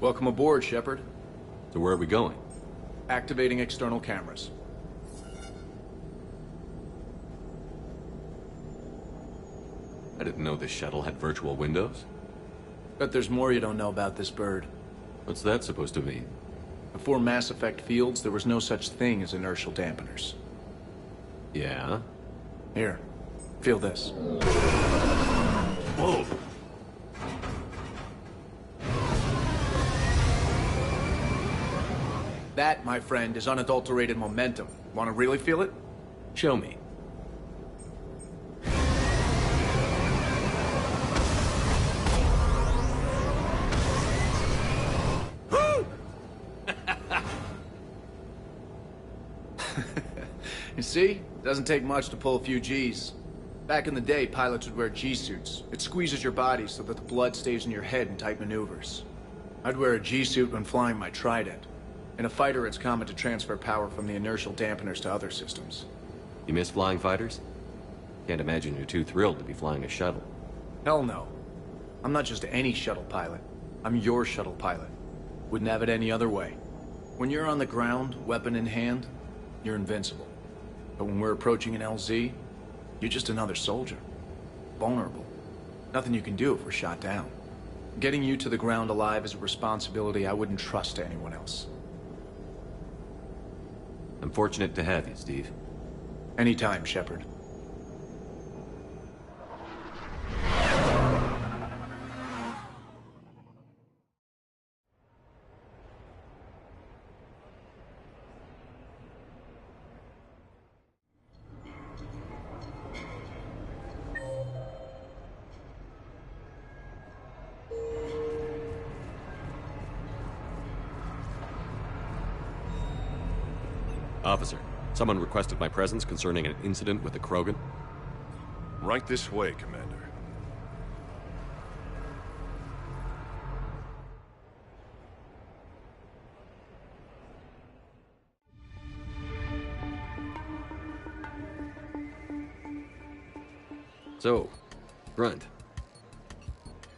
Welcome aboard, Shepard. So where are we going? Activating external cameras. I didn't know this shuttle had virtual windows. Bet there's more you don't know about this bird. What's that supposed to mean? Before Mass Effect fields, there was no such thing as inertial dampeners. Yeah? Here, feel this. Whoa! That, my friend, is unadulterated momentum. Want to really feel it? Show me. You see? Doesn't take much to pull a few Gs. Back in the day, pilots would wear G-suits. It squeezes your body so that the blood stays in your head in tight maneuvers. I'd wear a G-suit when flying my Trident. In a fighter, it's common to transfer power from the inertial dampeners to other systems. You miss flying fighters? Can't imagine you're too thrilled to be flying a shuttle. Hell no. I'm not just any shuttle pilot. I'm your shuttle pilot. Wouldn't have it any other way. When you're on the ground, weapon in hand, you're invincible. But when we're approaching an LZ, you're just another soldier. Vulnerable. Nothing you can do if we're shot down. Getting you to the ground alive is a responsibility I wouldn't trust to anyone else. I'm fortunate to have you, Steve. Anytime, Shepard. Officer, someone requested my presence concerning an incident with the Krogan. Right this way, Commander. So, Grunt.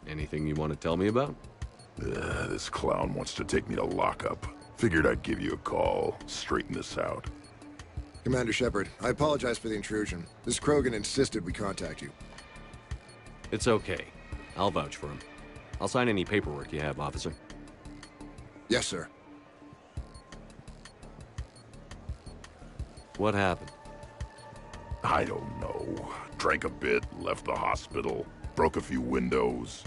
Anything you want to tell me about? This clown wants to take me to lockup. Figured I'd give you a call, straighten this out. Commander Shepard, I apologize for the intrusion. This Krogan insisted we contact you. It's okay. I'll vouch for him. I'll sign any paperwork you have, officer. Yes, sir. What happened? I don't know. Drank a bit, left the hospital, broke a few windows.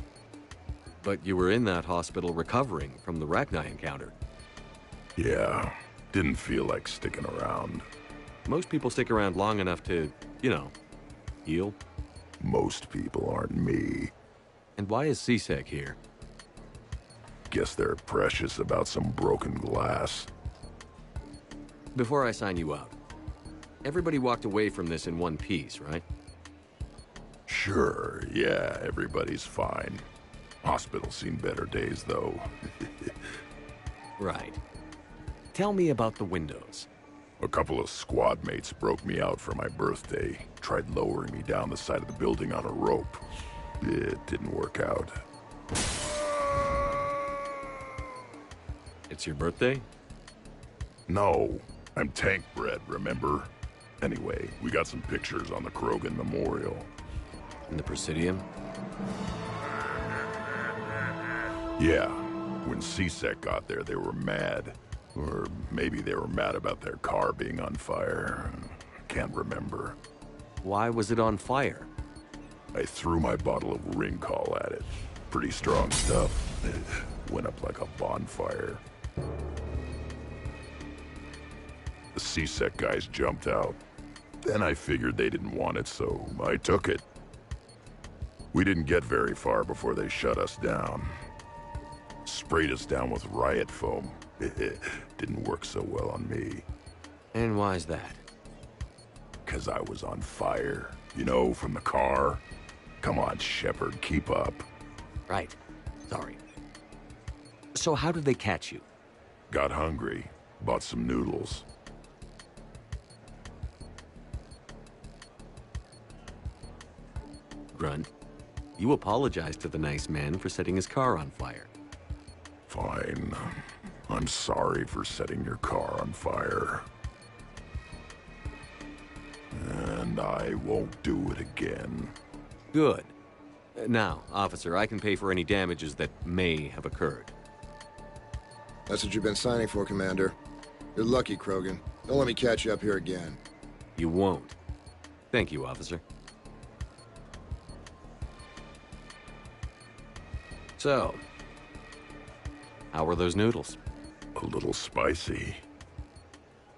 But you were in that hospital recovering from the Rachni encounter. Yeah, didn't feel like sticking around. Most people stick around long enough to, you know, heal. Most people aren't me. And why is CSEC here? Guess they're precious about some broken glass. Before I sign you out, everybody walked away from this in one piece, right? Sure, yeah, everybody's fine. Hospital's seen better days, though. Right. Tell me about the windows. A couple of squad mates broke me out for my birthday. Tried lowering me down the side of the building on a rope. It didn't work out. It's your birthday? No, I'm tank bred, remember? Anyway, we got some pictures on the Krogan Memorial. In the Presidium? Yeah, when CSEC got there, they were mad. Or maybe they were mad about their car being on fire. Can't remember. Why was it on fire? I threw my bottle of Ringcall at it. Pretty strong stuff. It went up like a bonfire. The CSEC guys jumped out. Then I figured they didn't want it, so I took it. We didn't get very far before they shut us down. Sprayed us down with riot foam. Didn't work so well on me. And why's that? 'Cause I was on fire. You know, from the car. Come on, Shepard, keep up. Right. Sorry. So how did they catch you? Got hungry. Bought some noodles. Grunt, you apologized to the nice man for setting his car on fire. Fine. I'm sorry for setting your car on fire. And I won't do it again. Good. Now, officer, I can pay for any damages that may have occurred. That's what you've been signing for, Commander. You're lucky, Krogan. Don't let me catch you up here again. You won't. Thank you, officer. So, how were those noodles? A little spicy.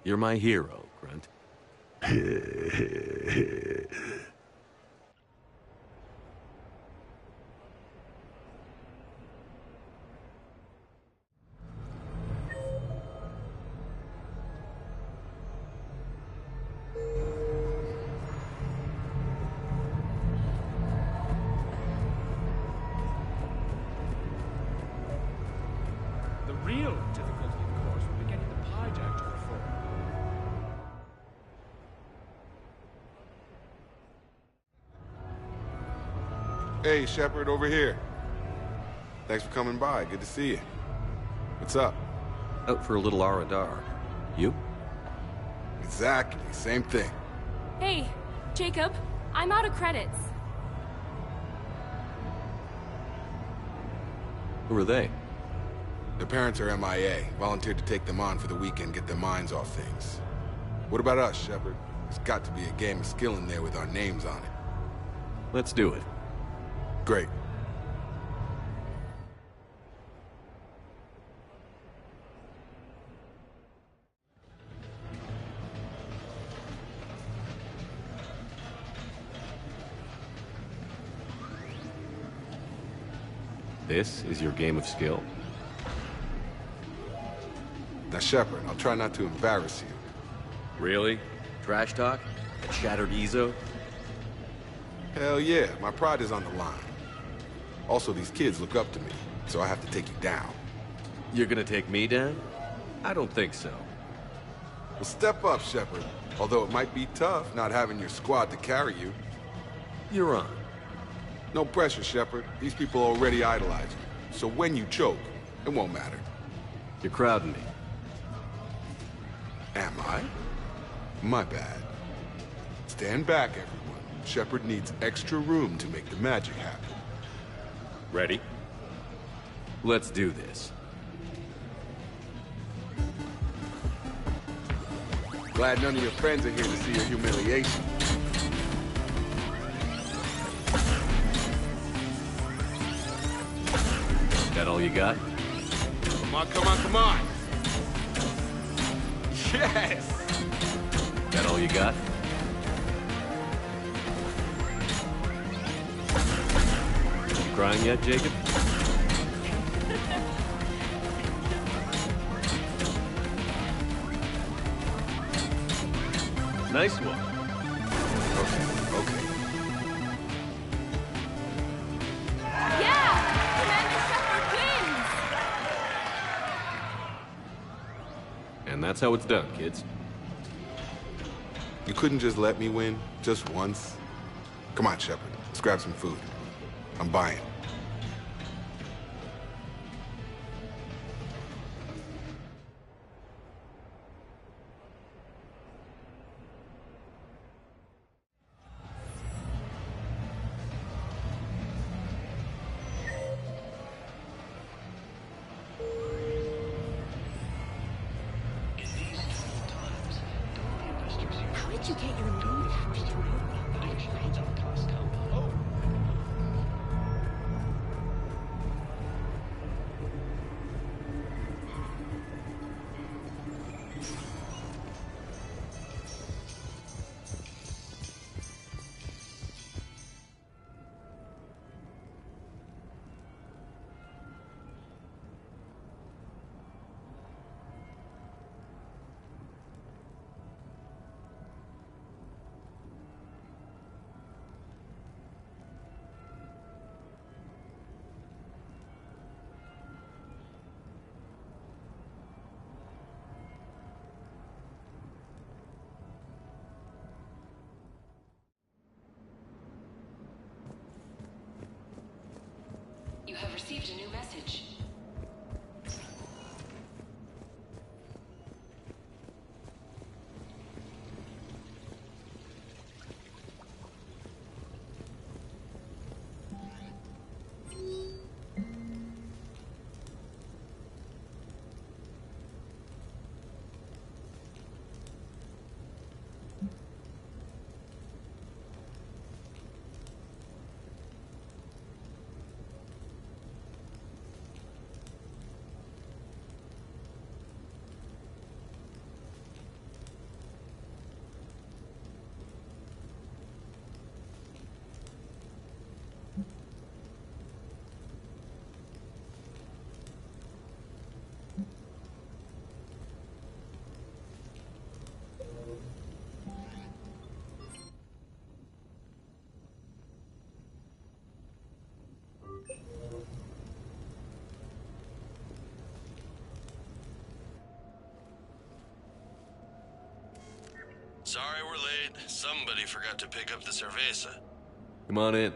You're my hero, Grunt. The real difficulty, of course, will be getting the hijack to perform. Hey, Shepard, over here. Thanks for coming by. Good to see you. What's up? Out for a little Aradar. You? Exactly. Same thing. Hey, Jacob, I'm out of credits. Who are they? Their parents are MIA. Volunteered to take them on for the weekend, get their minds off things. What about us, Shepard? There's got to be a game of skill in there with our names on it. Let's do it. Great. This is your game of skill? Now, Shepard, I'll try not to embarrass you. Really? Trash talk? A shattered Ezo? Hell yeah, my pride is on the line. Also, these kids look up to me, so I have to take you down. You're gonna take me down? I don't think so. Well, step up, Shepard. Although it might be tough not having your squad to carry you. You're on. No pressure, Shepard. These people already idolize you. So when you choke, it won't matter. You're crowding me. Am I? My bad. Stand back, everyone. Shepard needs extra room to make the magic happen. Ready? Let's do this. Glad none of your friends are here to see your humiliation. That all you got? Come on, come on, come on! Yes! That all you got? You crying yet, Jacob? Nice one. Okay. Yeah! Commander Shepard wins! And that's how it's done, kids. You couldn't just let me win, just once? Come on, Shepard. Let's grab some food. I'm buying. How did you get your name added to it? You have received a new message. Sorry we're late. Somebody forgot to pick up the cerveza. Come on in.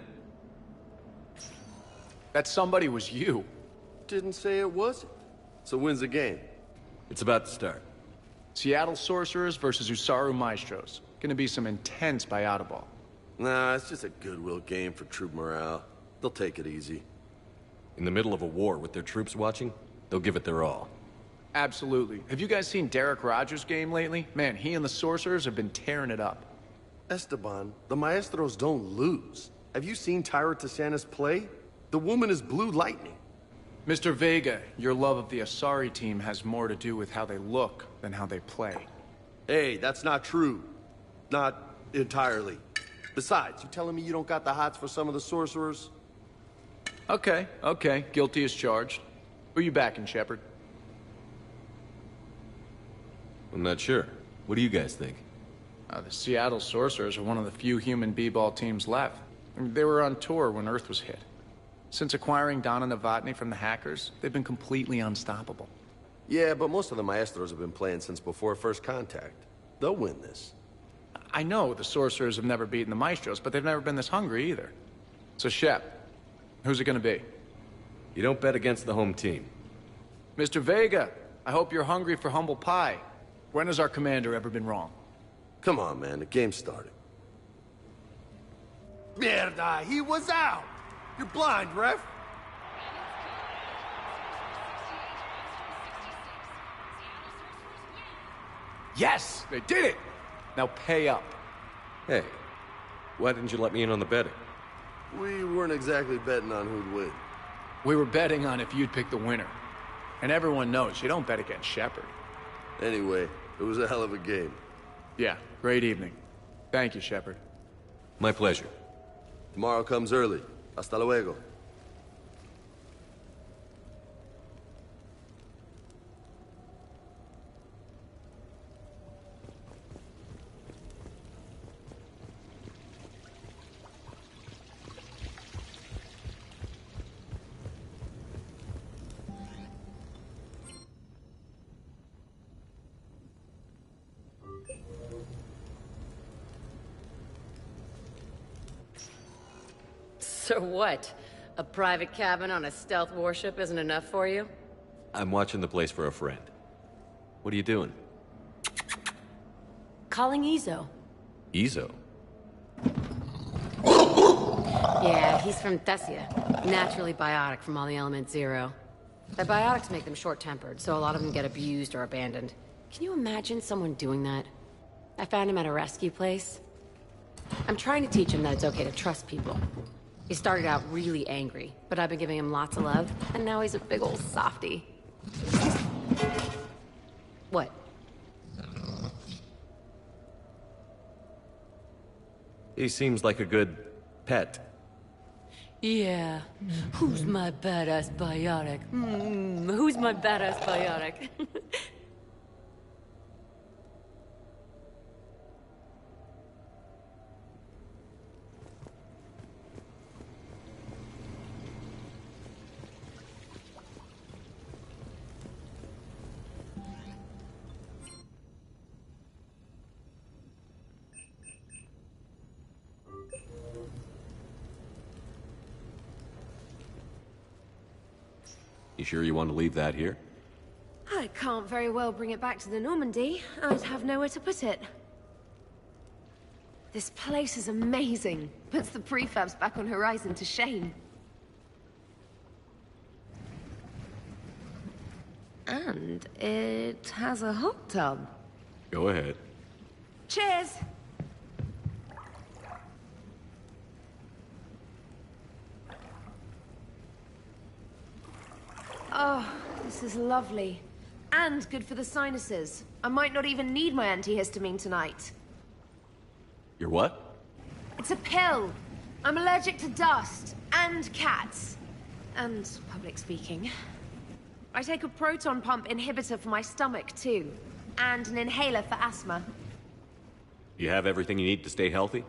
That somebody was you. Didn't say it wasn't. So when's the game? It's about to start. Seattle Sorcerers versus Usaru Maestros. Gonna be some intense bayada ball. Nah, it's just a goodwill game for troop morale. They'll take it easy. In the middle of a war with their troops watching, they'll give it their all. Absolutely. Have you guys seen Derek Rogers' game lately? Man, he and the Sorcerers have been tearing it up. Esteban, the Maestros don't lose. Have you seen Tyra Tisanis play? The woman is blue lightning. Mr. Vega, your love of the Asari team has more to do with how they look than how they play. Hey, that's not true. Not entirely. Besides, you telling me you don't got the hots for some of the sorcerers? Okay, guilty as charged. Who you backing, Shepard? I'm not sure. What do you guys think? The Seattle Sorcerers are one of the few human b-ball teams left. I mean, they were on tour when Earth was hit. Since acquiring Donna Novotny from the hackers, they've been completely unstoppable. Yeah, but most of the Maestros have been playing since before first contact. They'll win this. I know the Sorcerers have never beaten the Maestros, but they've never been this hungry either. So, Shep, who's it gonna be? You don't bet against the home team. Mr. Vega, I hope you're hungry for humble pie. When has our commander ever been wrong? Come on, man, the game's starting. Mierda, he was out! You're blind, ref! Yes, they did it! Now pay up. Hey, why didn't you let me in on the betting? We weren't exactly betting on who'd win. We were betting on if you'd pick the winner. And everyone knows you don't bet against Shepard. Anyway, it was a hell of a game. Yeah, great evening. Thank you, Shepard. My pleasure. Tomorrow comes early. Hasta luego. So what? A private cabin on a stealth warship isn't enough for you? I'm watching the place for a friend. What are you doing? Calling Izo. Izo? Yeah, he's from Thessia. Naturally biotic from all the element zero. The biotics make them short-tempered, so a lot of them get abused or abandoned. Can you imagine someone doing that? I found him at a rescue place. I'm trying to teach him that it's okay to trust people. He started out really angry, but I've been giving him lots of love, and now he's a big old softie. What? He seems like a good pet. Yeah. Who's my badass biotic? Who's my badass biotic? You sure you want to leave that here? I can't very well bring it back to the Normandy. I'd have nowhere to put it. This place is amazing. Puts the prefabs back on Horizon to shame. And it has a hot tub. Go ahead. Cheers! Oh, this is lovely. And good for the sinuses. I might not even need my antihistamine tonight. Your what? It's a pill. I'm allergic to dust, and cats, and public speaking. I take a proton pump inhibitor for my stomach, too. And an inhaler for asthma. You have everything you need to stay healthy?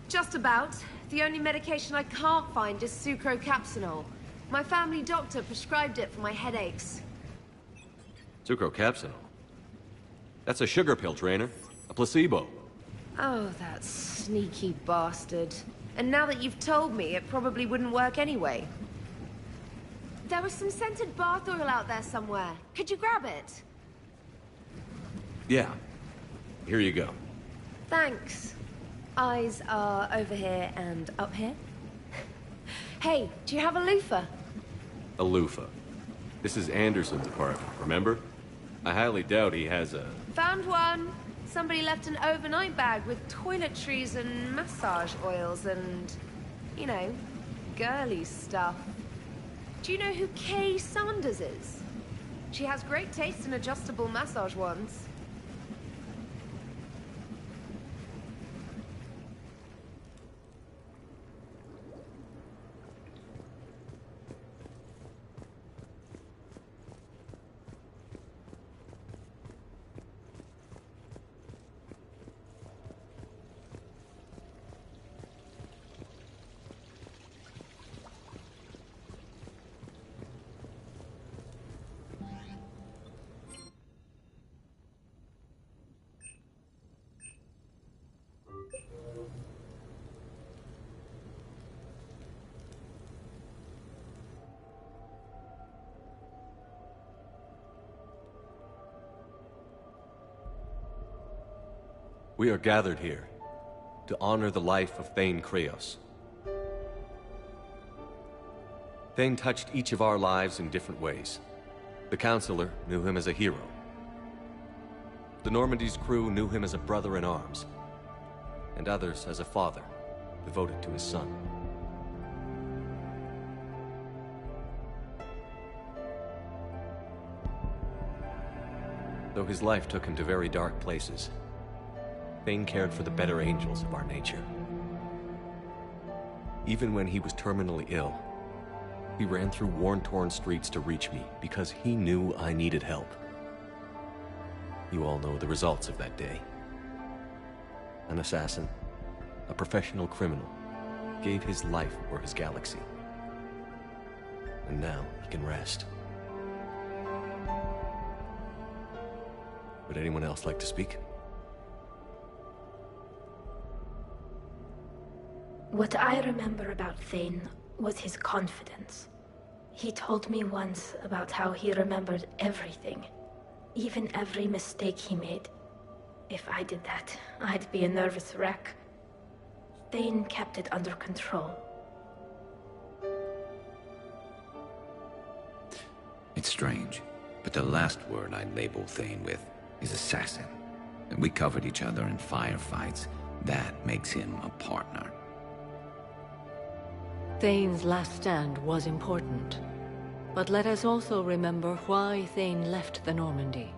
Just about. The only medication I can't find is sucrocapsinol. My family doctor prescribed it for my headaches. Sucrocapsinol. That's a sugar pill, trainer. A placebo. Oh, that sneaky bastard. And now that you've told me, it probably wouldn't work anyway. There was some scented bath oil out there somewhere. Could you grab it? Yeah. Here you go. Thanks. Eyes are over here and up here. Hey, do you have a loofah? A loofah. This is Anderson's apartment, remember? I highly doubt he has a... Found one. Somebody left an overnight bag with toiletries and massage oils and, you know, girly stuff. Do you know who Kay Sanders is? She has great taste in adjustable massage ones. We are gathered here to honor the life of Thane Kreos. Thane touched each of our lives in different ways. The Counselor knew him as a hero. The Normandy's crew knew him as a brother in arms, and others as a father, devoted to his son. Though his life took him to very dark places, Thane cared for the better angels of our nature. Even when he was terminally ill, he ran through worn-torn streets to reach me because he knew I needed help. You all know the results of that day. An assassin, a professional criminal, gave his life for his galaxy. And now he can rest. Would anyone else like to speak? What I remember about Thane was his confidence. He told me once about how he remembered everything, even every mistake he made. If I did that, I'd be a nervous wreck. Thane kept it under control. It's strange, but the last word I'd label Thane with is assassin. And we covered each other in firefights. That makes him a partner. Thane's last stand was important. But let us also remember why Thane left the Normandy.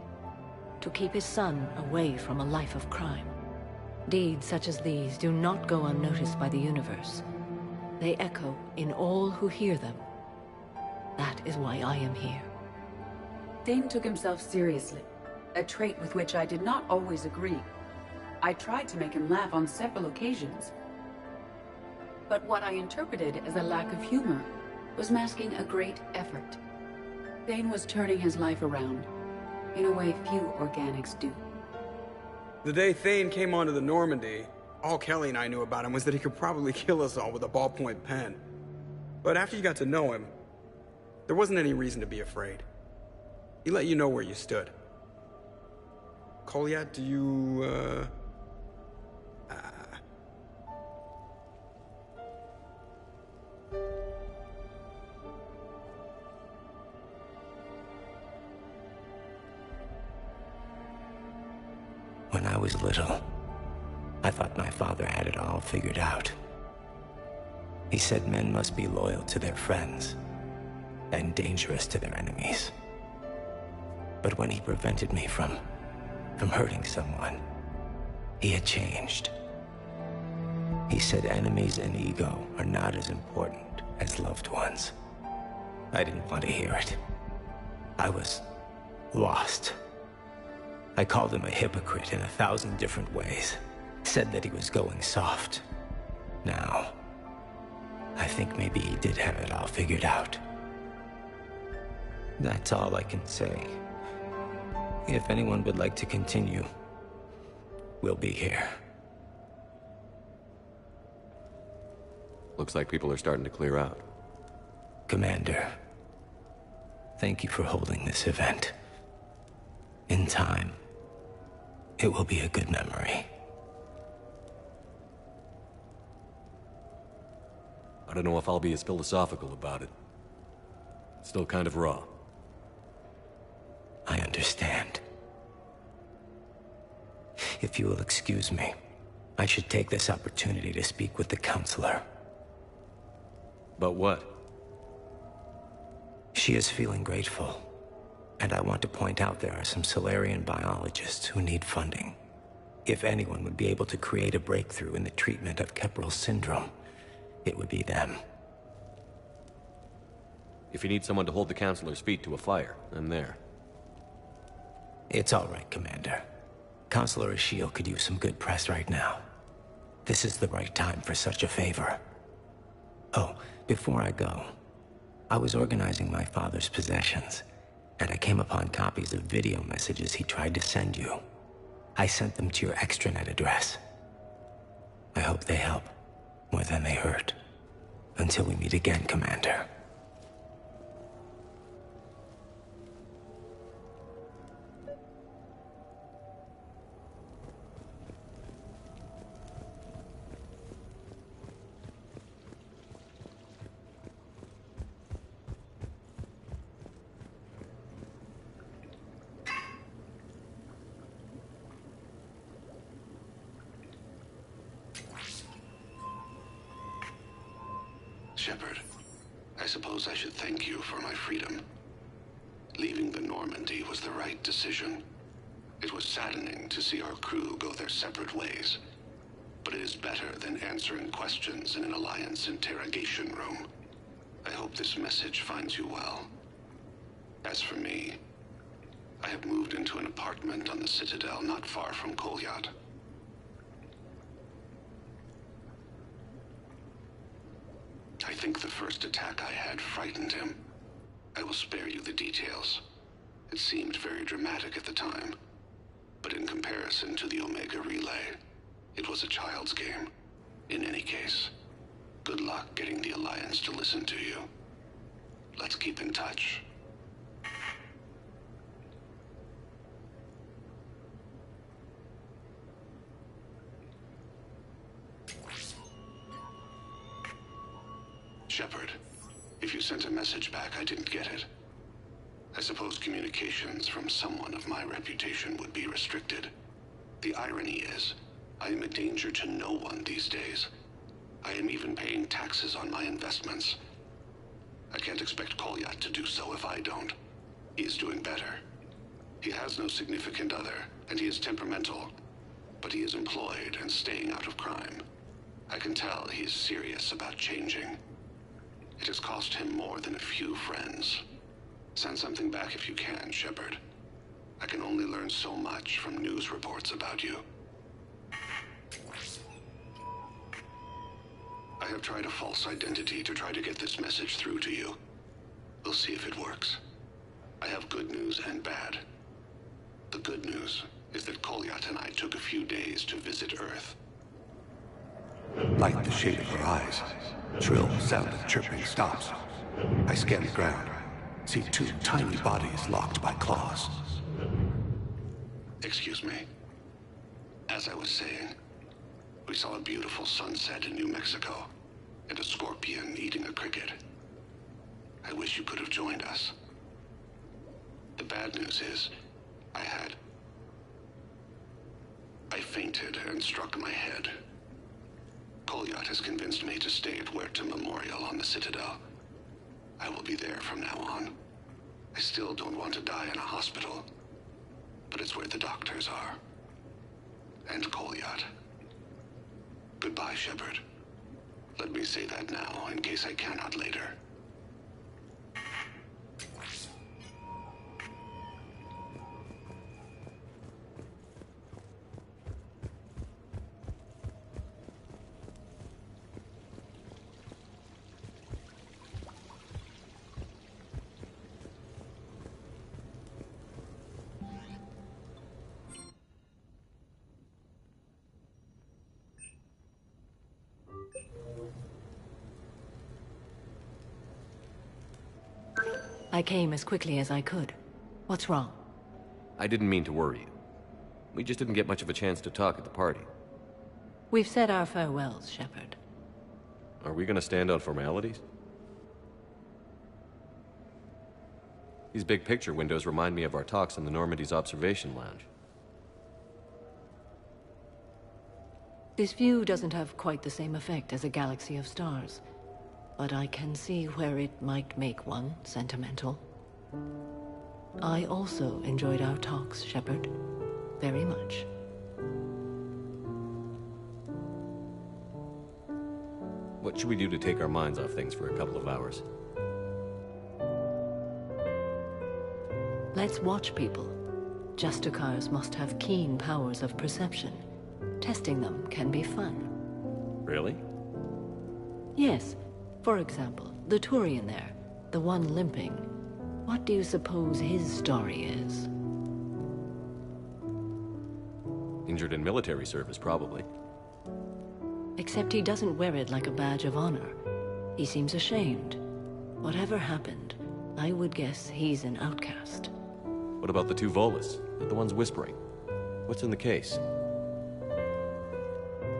To keep his son away from a life of crime. Deeds such as these do not go unnoticed by the universe. They echo in all who hear them. That is why I am here. Thane took himself seriously, a trait with which I did not always agree. I tried to make him laugh on several occasions. But what I interpreted as a lack of humor was masking a great effort. Thane was turning his life around, in a way few organics do. The day Thane came onto the Normandy, all Kelly and I knew about him was that he could probably kill us all with a ballpoint pen. But after you got to know him, there wasn't any reason to be afraid. He let you know where you stood. Kolyat, do you, When I was little, I thought my father had it all figured out. He said men must be loyal to their friends and dangerous to their enemies. But when he prevented me from hurting someone, he had changed. He said enemies and ego are not as important as loved ones. I didn't want to hear it. I was lost. I called him a hypocrite in 1,000 different ways. Said that he was going soft. Now, I think maybe he did have it all figured out. That's all I can say. If anyone would like to continue, we'll be here. Looks like people are starting to clear out. Commander, thank you for holding this event. In time, it will be a good memory. I don't know if I'll be as philosophical about it. It's still kind of raw. I understand. If you will excuse me, I should take this opportunity to speak with the counselor. But what? She is feeling grateful, and I want to point out there are some Solarian biologists who need funding. If anyone would be able to create a breakthrough in the treatment of Keprel's syndrome, it would be them. If you need someone to hold the counselor's feet to a fire, I'm there. It's all right, Commander. Counselor Ashiel could use some good press right now. This is the right time for such a favor. Oh, before I go, I was organizing my father's possessions, and I came upon copies of video messages he tried to send you. I sent them to your extranet address. I hope they help, more than they hurt. Until we meet again, Commander. Shepard, I suppose I should thank you for my freedom. Leaving the Normandy was the right decision. It was saddening to see our crew go their separate ways, but it is better than answering questions in an Alliance interrogation room. I hope this message finds you well. As for me, I have moved into an apartment on the Citadel not far from Kolyat. I think the first attack I had frightened him. I will spare you the details. It seemed very dramatic at the time, but in comparison to the Omega Relay, it was a child's game. In any case, good luck getting the Alliance to listen to you. Let's keep in touch. Shepard, if you sent a message back, I didn't get it. I suppose communications from someone of my reputation would be restricted. The irony is, I am a danger to no one these days. I am even paying taxes on my investments. I can't expect Kolyat to do so if I don't. He is doing better. He has no significant other, and he is temperamental. But he is employed and staying out of crime. I can tell he is serious about changing. It has cost him more than a few friends. Send something back if you can, Shepard. I can only learn so much from news reports about you. I have tried a false identity to try to get this message through to you. We'll see if it works. I have good news and bad. The good news is that Kolyat and I took a few days to visit Earth. Like the shade of her eyes. Shrill sound of chirping stops. I scan the ground. See two tiny bodies locked by claws. Excuse me. As I was saying, we saw a beautiful sunset in New Mexico, and a scorpion eating a cricket. I wish you could have joined us. The bad news is, I fainted and struck my head. Kolyat has convinced me to stay at Huerta Memorial on the Citadel. I will be there from now on. I still don't want to die in a hospital, but it's where the doctors are. And Kolyat. Goodbye, Shepard. Let me say that now, in case I cannot later. I came as quickly as I could. What's wrong? I didn't mean to worry you. We just didn't get much of a chance to talk at the party. We've said our farewells, Shepard. Are we gonna stand on formalities? These big picture windows remind me of our talks in the Normandy's observation lounge. This view doesn't have quite the same effect as a galaxy of stars, but I can see where it might make one sentimental. I also enjoyed our talks, Shepard. Very much. What should we do to take our minds off things for a couple of hours? Let's watch people. Justicars must have keen powers of perception. Testing them can be fun. Really? Yes. For example, the Turian there, the one limping. What do you suppose his story is? Injured in military service, probably. Except he doesn't wear it like a badge of honor. He seems ashamed. Whatever happened, I would guess he's an outcast. What about the two Volus? The ones whispering? What's in the case?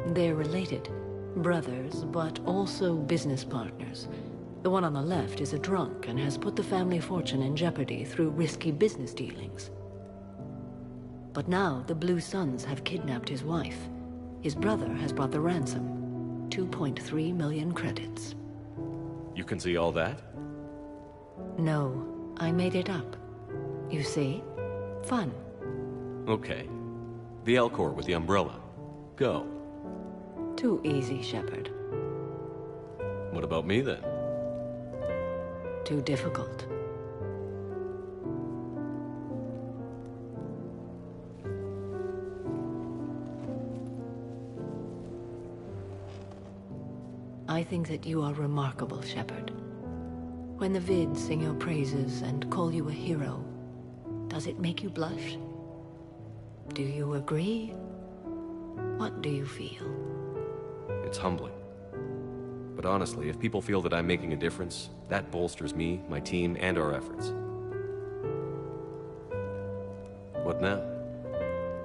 They're related. Brothers, but also business partners. The one on the left is a drunk and has put the family fortune in jeopardy through risky business dealings. But now the Blue Suns have kidnapped his wife. His brother has brought the ransom. 2.3 million credits. You can see all that? No, I made it up. You see? Fun. Okay. The Elcor with the umbrella. Go. Too easy, Shepard. What about me, then? Too difficult. I think that you are remarkable, Shepard. When the Vids sing your praises and call you a hero, does it make you blush? Do you agree? What do you feel? It's humbling. But honestly, if people feel that I'm making a difference, that bolsters me, my team, and our efforts. What now?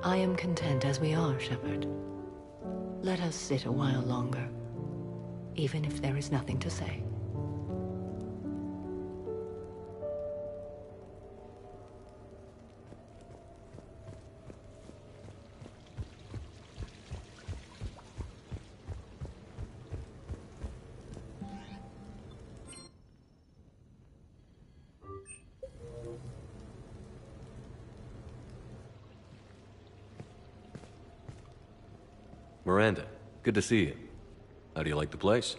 I am content as we are, Shepard. Let us sit a while longer, even if there is nothing to say. Miranda, good to see you. How do you like the place?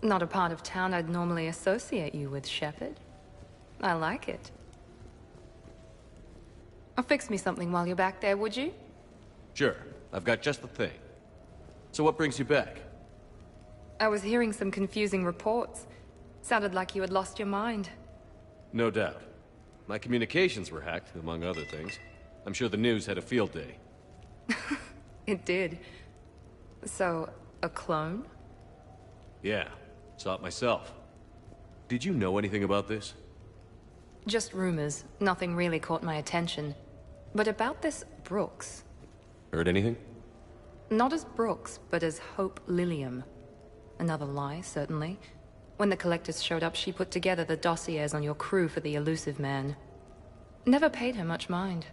Not a part of town I'd normally associate you with, Shepard. I like it. Fix me something while you're back there, would you? Sure. I've got just the thing. So what brings you back? I was hearing some confusing reports. Sounded like you had lost your mind. No doubt. My communications were hacked, among other things. I'm sure the news had a field day. It did. So, a clone? Yeah, saw it myself. Did you know anything about this? Just rumors. Nothing really caught my attention. But about this Brooks. Heard anything? Not as Brooks, but as Hope Lilium. Another lie, certainly. When the Collectors showed up, she put together the dossiers on your crew for the elusive man. Never paid her much mind.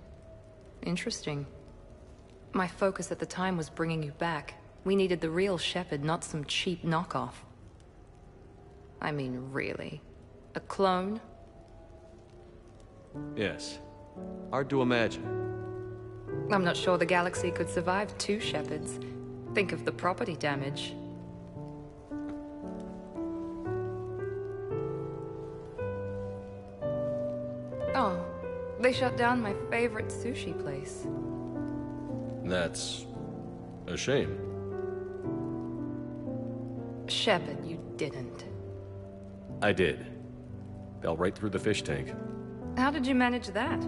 Interesting. My focus at the time was bringing you back. We needed the real Shepard, not some cheap knockoff. I mean, really. A clone? Yes. Hard to imagine. I'm not sure the galaxy could survive two Shepards. Think of the property damage. Oh, they shut down my favorite sushi place. That's a shame. Shepard, you didn't. I did. Fell right through the fish tank. How did you manage that?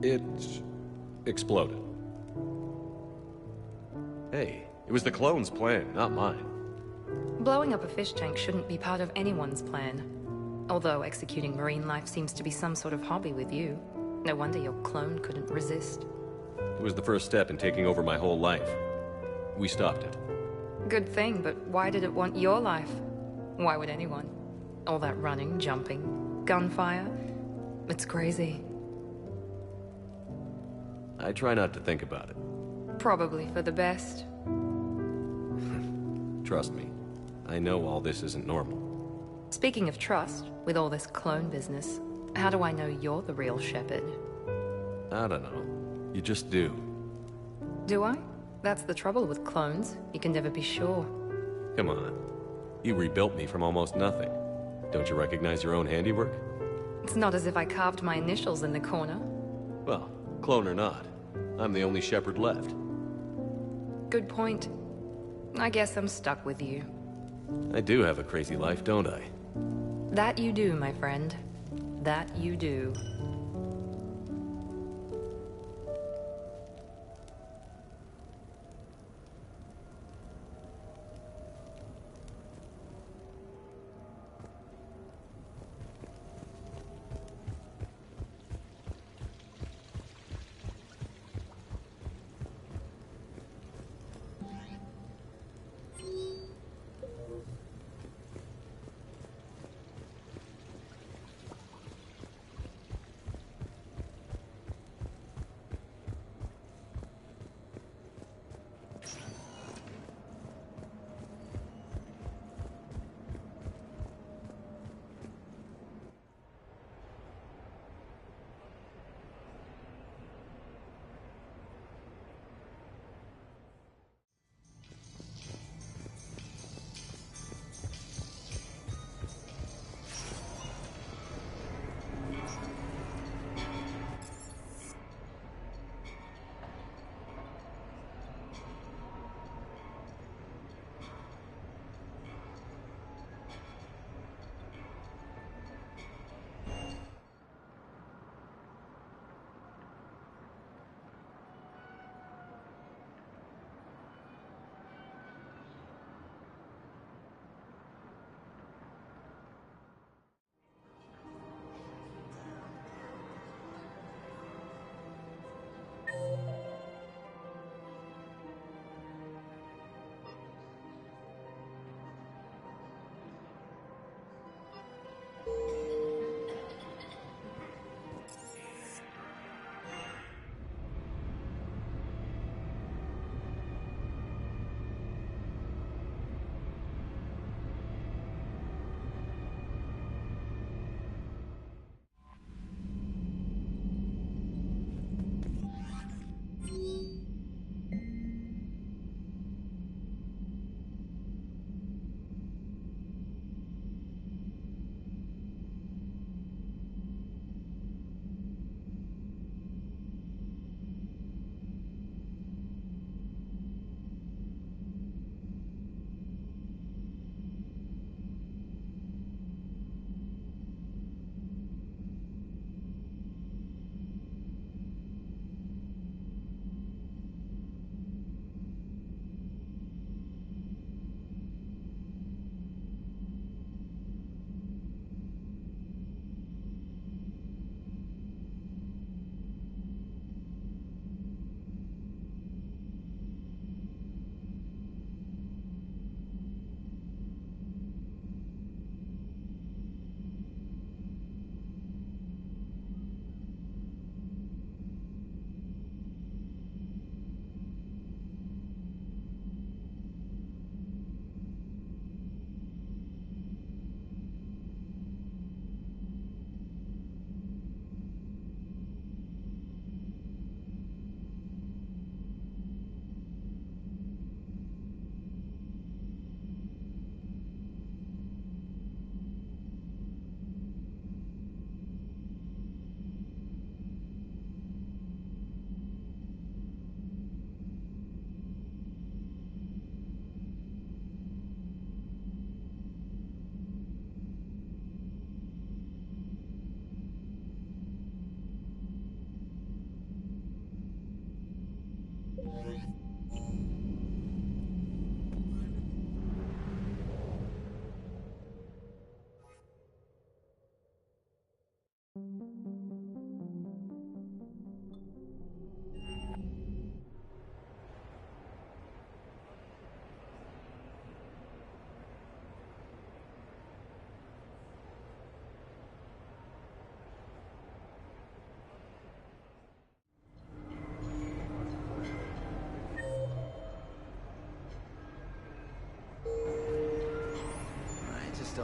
It exploded. Hey, it was the clone's plan, not mine. Blowing up a fish tank shouldn't be part of anyone's plan. Although executing marine life seems to be some sort of hobby with you. No wonder your clone couldn't resist. It was the first step in taking over my whole life. We stopped it. Good thing, but why did it want your life? Why would anyone? All that running, jumping, gunfire. It's crazy. I try not to think about it. Probably for the best. Trust me, I know all this isn't normal. Speaking of trust, with all this clone business, how do I know you're the real Shepard? I don't know. You just do. Do I? That's the trouble with clones. You can never be sure. Come on. You rebuilt me from almost nothing. Don't you recognize your own handiwork? It's not as if I carved my initials in the corner. Well, clone or not, I'm the only Shepard left. Good point. I guess I'm stuck with you. I do have a crazy life, don't I? That you do, my friend. That you do.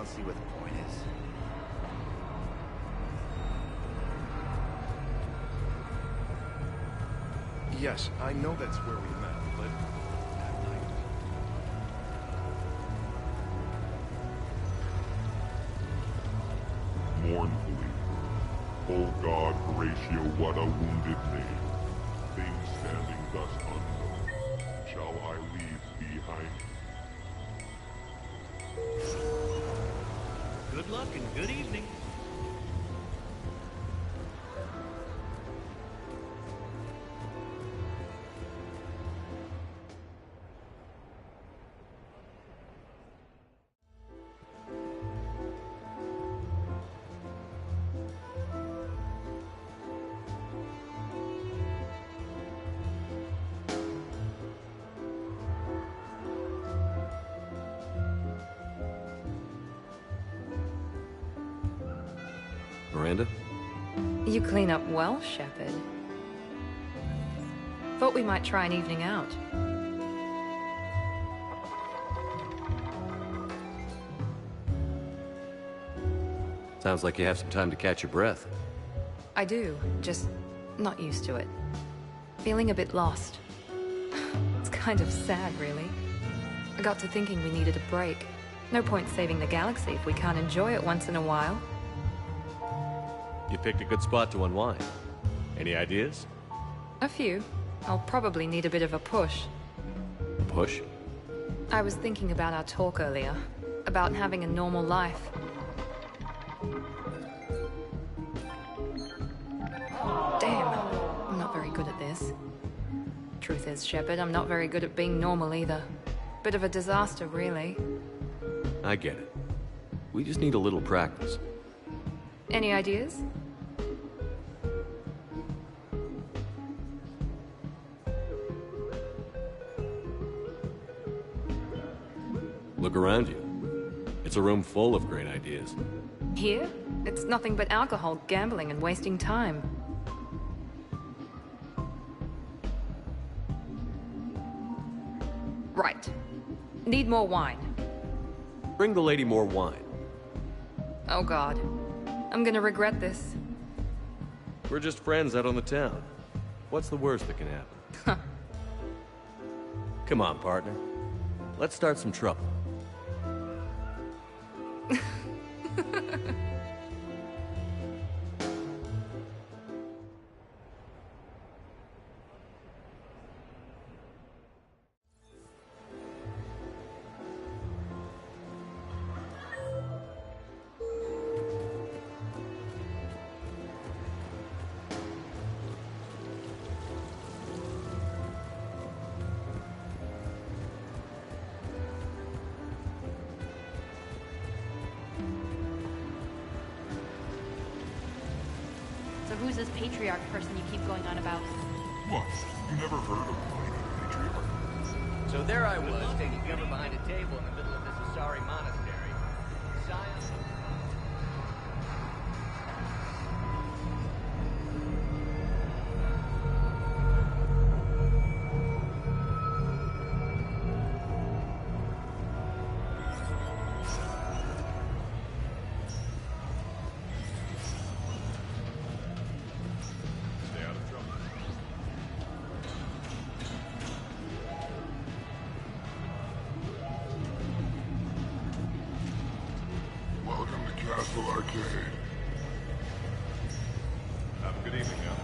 don't see what the point is. Yes, I know that's where we met, but that night... Mournfully, O God Horatio, what a wounded name. Things standing thus unknown, shall I leave behind me? Good luck and good evening. Miranda? You clean up well, Shepard. Thought we might try an evening out. Sounds like you have some time to catch your breath. I do, just not used to it. Feeling a bit lost. It's kind of sad, really. I got to thinking we needed a break. No point saving the galaxy if we can't enjoy it once in a while. You picked a good spot to unwind. Any ideas? A few. I'll probably need a bit of a push. Push? I was thinking about our talk earlier. About having a normal life. Damn, I'm not very good at this. Truth is, Shepard, I'm not very good at being normal either. Bit of a disaster, really. I get it. We just need a little practice. Any ideas? Look around you. It's a room full of great ideas. Here? It's nothing but alcohol, gambling, and wasting time. Right. Need more wine. Bring the lady more wine. Oh god. I'm gonna regret this. We're just friends out on the town. What's the worst that can happen? Come on, partner. Let's start some trouble. So who's this patriarch person you keep going on about? What? You never heard of Lady Patriarch? So there I was, taking cover behind a table in the middle of this Asari monastery. Science. Stay out of trouble. Welcome to Castle Arcade. Have a good evening now.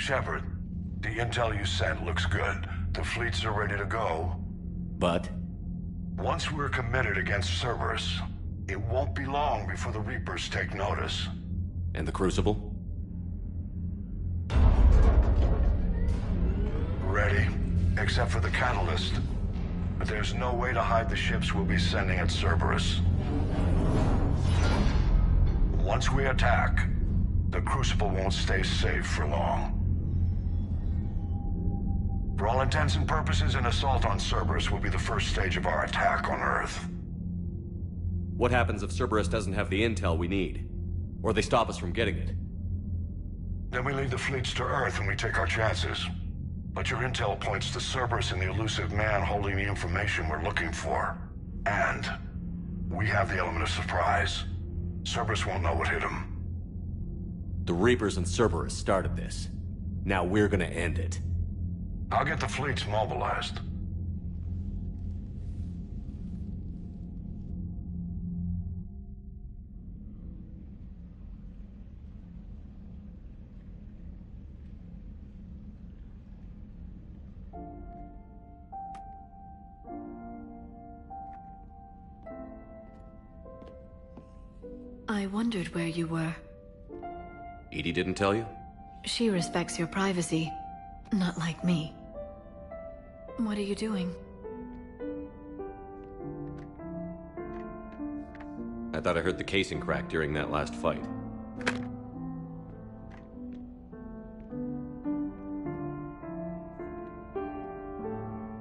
Shepard, the intel you sent looks good. The fleets are ready to go. But? Once we're committed against Cerberus, it won't be long before the Reapers take notice. And the Crucible? Ready, except for the catalyst. But there's no way to hide the ships we'll be sending at Cerberus. Once we attack, the Crucible won't stay safe for long. For all intents and purposes, an assault on Cerberus will be the first stage of our attack on Earth. What happens if Cerberus doesn't have the intel we need? Or they stop us from getting it? Then we lead the fleets to Earth and we take our chances. But your intel points to Cerberus and the elusive man holding the information we're looking for. And we have the element of surprise. Cerberus won't know what hit him. The Reapers and Cerberus started this. Now we're gonna end it. I'll get the fleets mobilized. I wondered where you were. Edie didn't tell you? She respects your privacy, not like me. What are you doing? I thought I heard the casing crack during that last fight.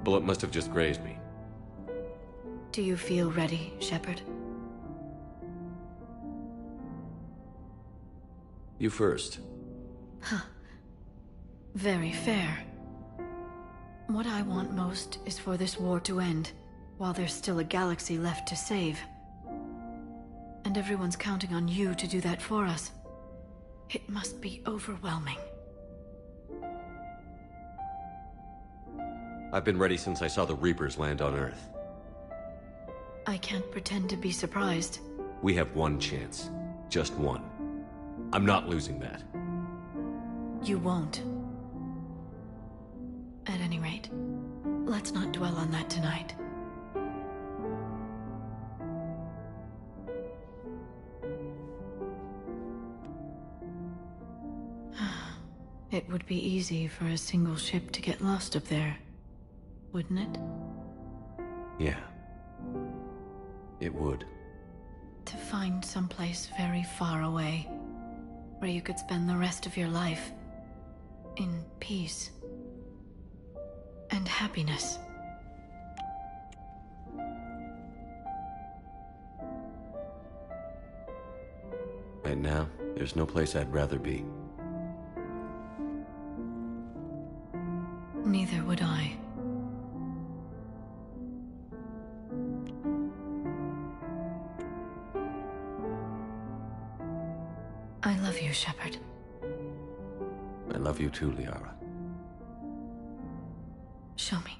Bullet must have just grazed me. Do you feel ready, Shepard? You first. Huh. Very fair. What I want most is for this war to end, while there's still a galaxy left to save. And everyone's counting on you to do that for us. It must be overwhelming. I've been ready since I saw the Reapers land on Earth. I can't pretend to be surprised. We have one chance. Just one. I'm not losing that. You won't. At any rate, let's not dwell on that tonight. It would be easy for a single ship to get lost up there, wouldn't it? Yeah. It would. To find someplace very far away, where you could spend the rest of your life in peace and happiness. Right now, there's no place I'd rather be. Neither would I. I love you, Shepard. I love you too, Liara. Show me.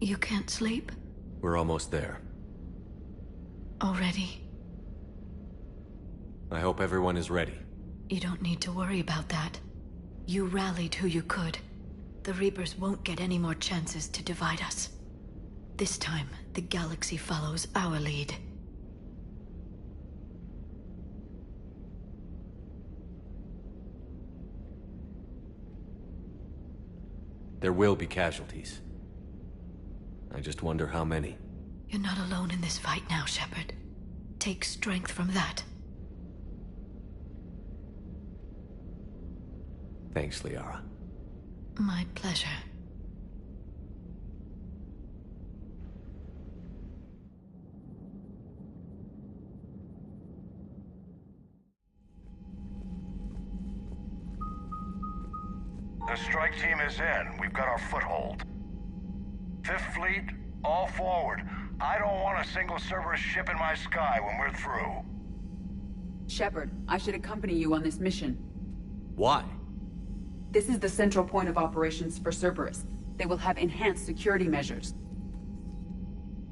You can't sleep? We're almost there. Already? I hope everyone is ready. You don't need to worry about that. You rallied who you could. The Reapers won't get any more chances to divide us. This time, the galaxy follows our lead. There will be casualties. I just wonder how many. You're not alone in this fight now, Shepard. Take strength from that. Thanks, Liara. My pleasure. The strike team is in. We've got our foothold. Fifth Fleet, all forward. I don't want a single Cerberus ship in my sky when we're through. Shepard, I should accompany you on this mission. Why? This is the central point of operations for Cerberus. They will have enhanced security measures.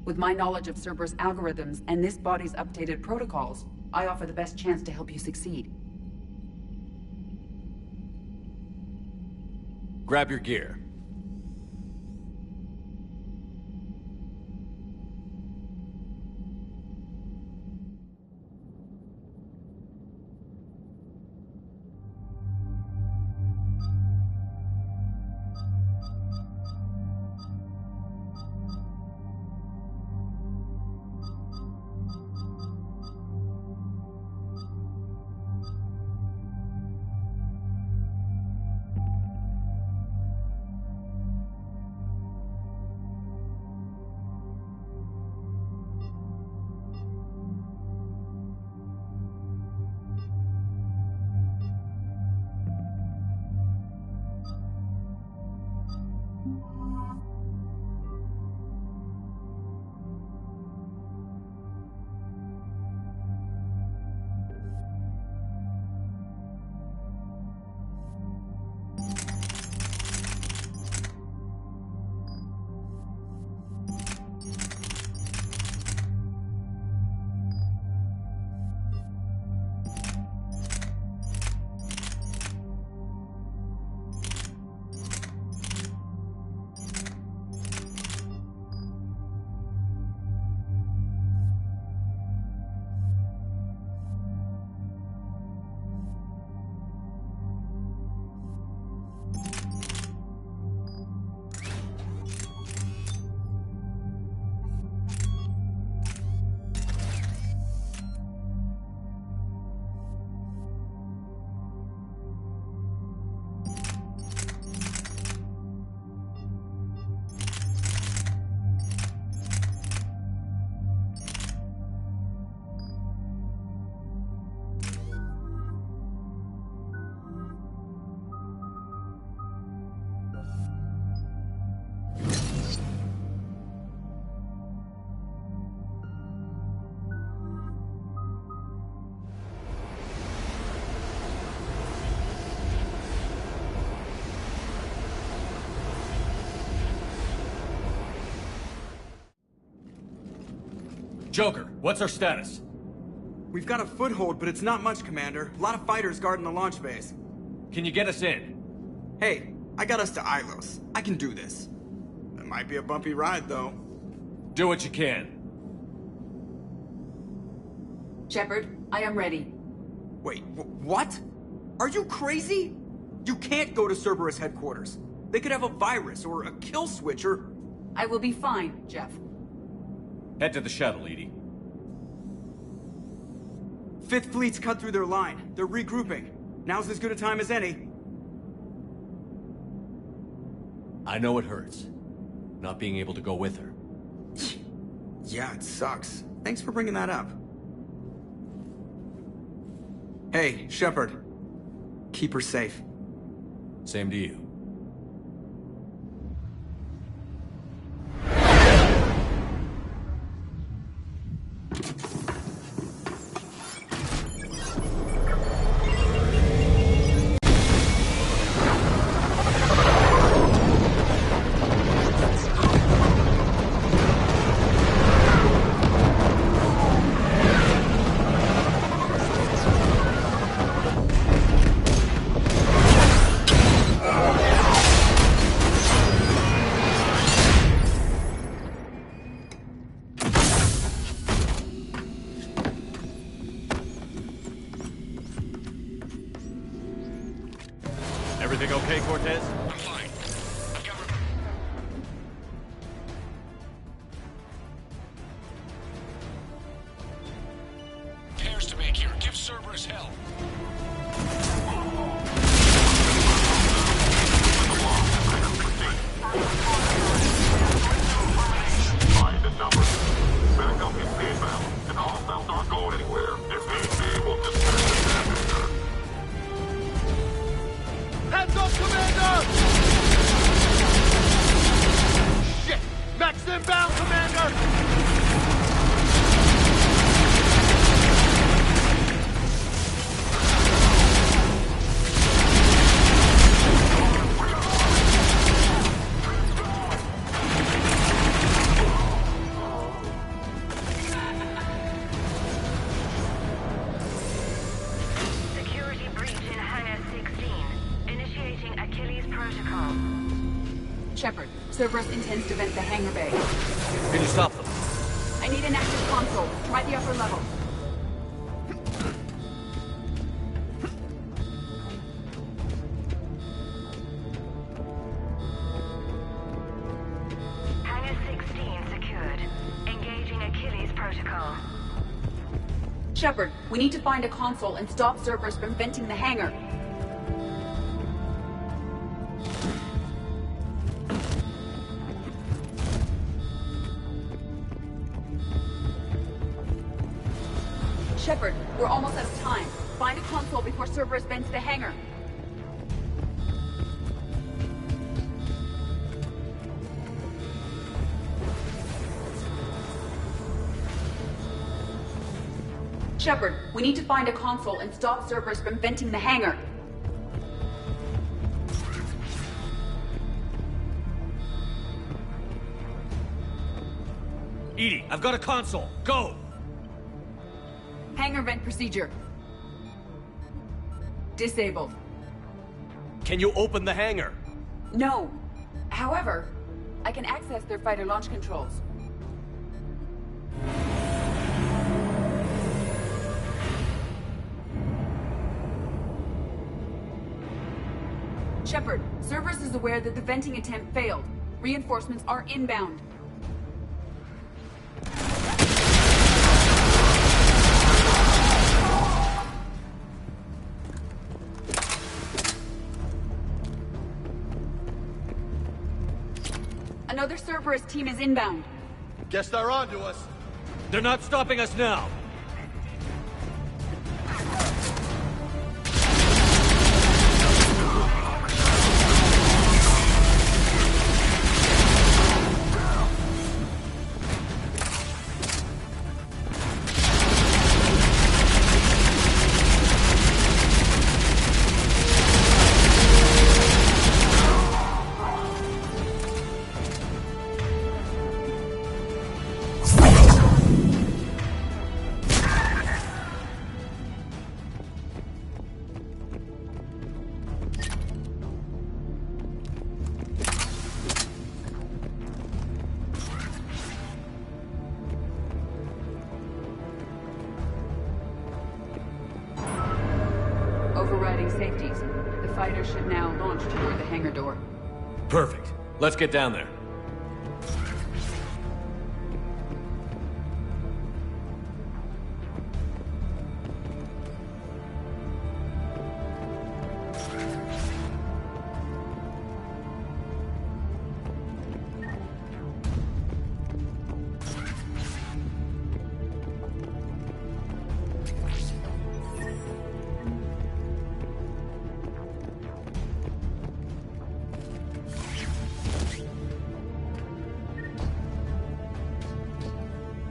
With my knowledge of Cerberus algorithms and this body's updated protocols, I offer the best chance to help you succeed. Grab your gear. Joker, what's our status? We've got a foothold, but it's not much, Commander. A lot of fighters guarding the launch base. Can you get us in? Hey, I got us to Ilos. I can do this. It might be a bumpy ride, though. Do what you can. Shepard, I am ready. Wait, what? Are you crazy? You can't go to Cerberus headquarters. They could have a virus or a kill switch or... I will be fine, Jeff. Head to the shuttle, Edie. Fifth Fleet's cut through their line. They're regrouping. Now's as good a time as any. I know it hurts. Not being able to go with her. Yeah, it sucks. Thanks for bringing that up. Hey, Shepard. Keep her safe. Same to you. Everything okay, Cortez? I'm fine. Repairs to make here. Give Cerberus hell. Find the number. Backup is inbound, and hostiles aren't going anywhere. If need be, we'll dispatch the damage. Hands up, Commander! Shit! Max inbound, Commander! Security breach in Hangar 16. Initiating Achilles Protocol. Shepard, Cerberus intends to vent the hangar bay. Can you stop them? I need an active console. Try the upper level. Hangar 16 secured. Engaging Achilles Protocol. Shepard, we need to find a console and stop Cerberus from venting the hangar. Shepard, we're almost out of time. Find a console before Cerberus vents the hangar. Shepard, we need to find a console and stop Cerberus from venting the hangar. EDI, I've got a console. Go! Hangar vent procedure. Disabled. Can you open the hangar? No. However, I can access their fighter launch controls. Shepard, Cerberus is aware that the venting attempt failed. Reinforcements are inbound. Another Cerberus team is inbound. Guess they're on to us. They're not stopping us now. Overriding safeties. The fighter should now launch toward the hangar door. Perfect. Let's get down there.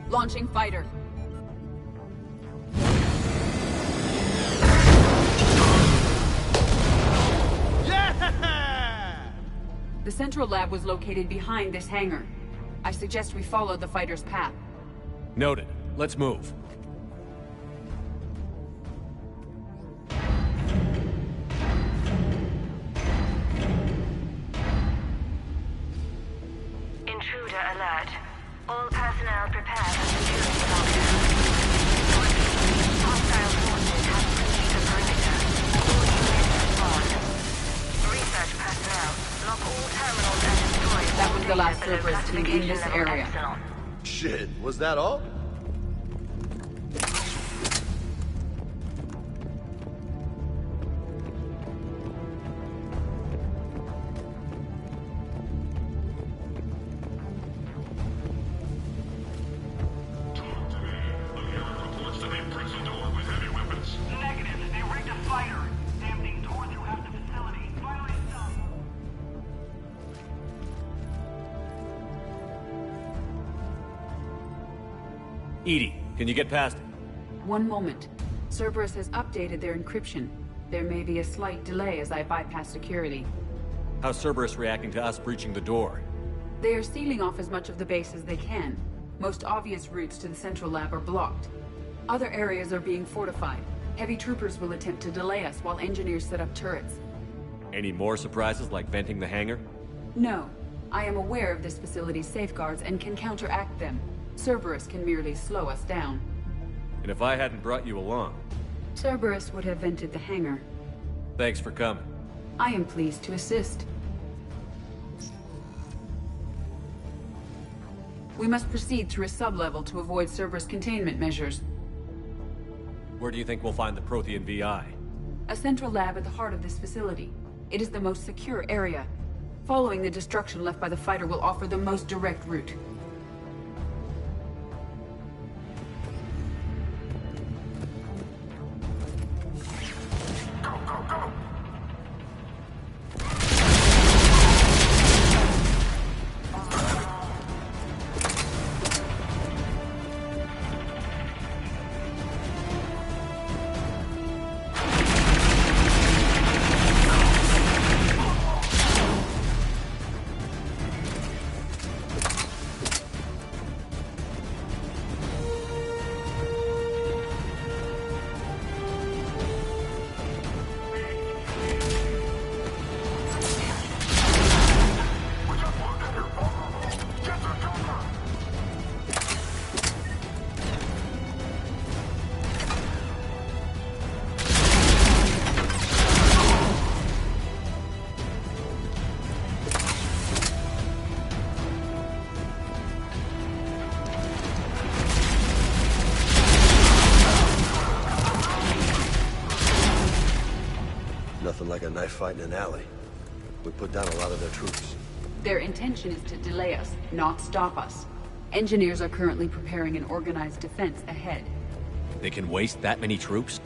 Launching fighter. Yeah! The central lab was located behind this hangar. I suggest we follow the fighter's path. Noted. Let's move. Intruder alert. All personnel prepare for security lockdown. Hostile forces have breached the perimeter. All units respond. last Cerberus team in this area. Shit, was that all? Edie, can you get past it? One moment. Cerberus has updated their encryption. There may be a slight delay as I bypass security. How's Cerberus reacting to us breaching the door? They are sealing off as much of the base as they can. Most obvious routes to the central lab are blocked. Other areas are being fortified. Heavy troopers will attempt to delay us while engineers set up turrets. Any more surprises like venting the hangar? No. I am aware of this facility's safeguards and can counteract them. Cerberus can merely slow us down. And if I hadn't brought you along? Cerberus would have vented the hangar. Thanks for coming. I am pleased to assist. We must proceed through a sub-level to avoid Cerberus containment measures. Where do you think we'll find the Prothean VI? A central lab at the heart of this facility. It is the most secure area. Following the destruction left by the fighter will offer the most direct route. Nothing like a knife fight in an alley. We put down a lot of their troops. Their intention is to delay us, not stop us. Engineers are currently preparing an organized defense ahead. They can waste that many troops?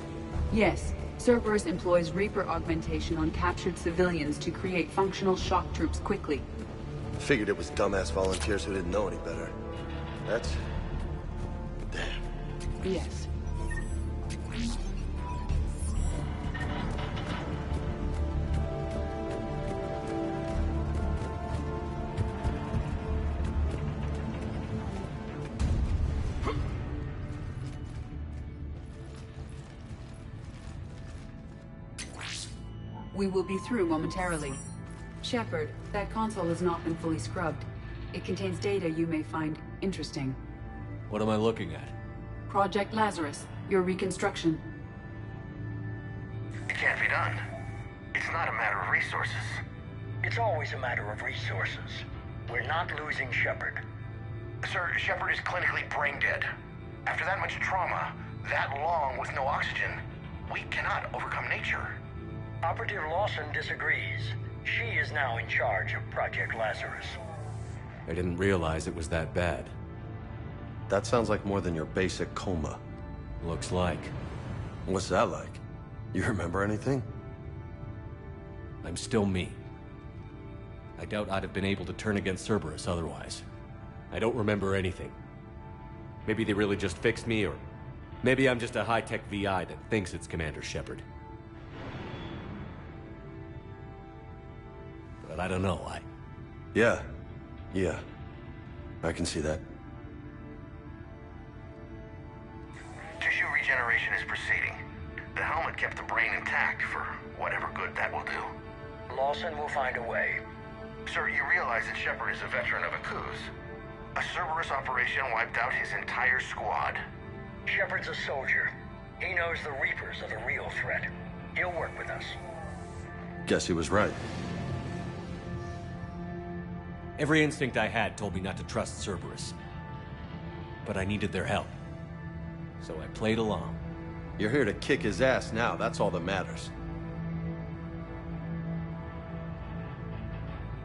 Yes. Cerberus employs Reaper augmentation on captured civilians to create functional shock troops quickly. Figured it was dumbass volunteers who didn't know any better. That's... damn. Yes. We will be through momentarily. Shepard, that console has not been fully scrubbed. It contains data you may find interesting. What am I looking at? Project Lazarus, your reconstruction. It can't be done. It's not a matter of resources. It's always a matter of resources. We're not losing Shepard. Sir, Shepard is clinically brain dead. After that much trauma, that long with no oxygen, we cannot overcome nature. Operative Lawson disagrees. She is now in charge of Project Lazarus. I didn't realize it was that bad. That sounds like more than your basic coma. Looks like. What's that like? You remember anything? I'm still me. I doubt I'd have been able to turn against Cerberus otherwise. I don't remember anything. Maybe they really just fixed me, or maybe I'm just a high-tech VI that thinks it's Commander Shepard. But I don't know, Yeah. I can see that. Tissue regeneration is proceeding. The helmet kept the brain intact for whatever good that will do. Lawson will find a way. Sir, you realize that Shepard is a veteran of a coup. A Cerberus operation wiped out his entire squad. Shepard's a soldier. He knows the Reapers are the real threat. He'll work with us. Guess he was right. Every instinct I had told me not to trust Cerberus. But I needed their help. So I played along. You're here to kick his ass now, that's all that matters.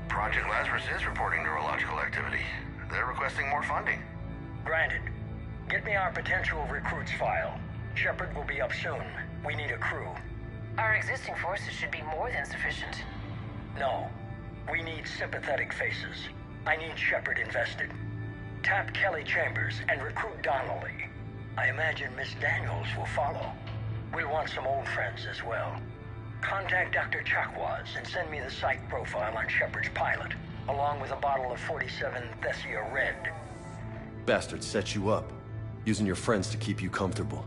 Project Lazarus is reporting neurological activity. They're requesting more funding. Granted. Get me our potential recruits file. Shepard will be up soon. We need a crew. Our existing forces should be more than sufficient. No. We need sympathetic faces. I need Shepard invested. Tap Kelly Chambers and recruit Donnelly. I imagine Miss Daniels will follow. We'll want some old friends as well. Contact Dr. Chakwas and send me the psych profile on Shepard's pilot, along with a bottle of 47 Thessia Red. Bastard set you up, using your friends to keep you comfortable.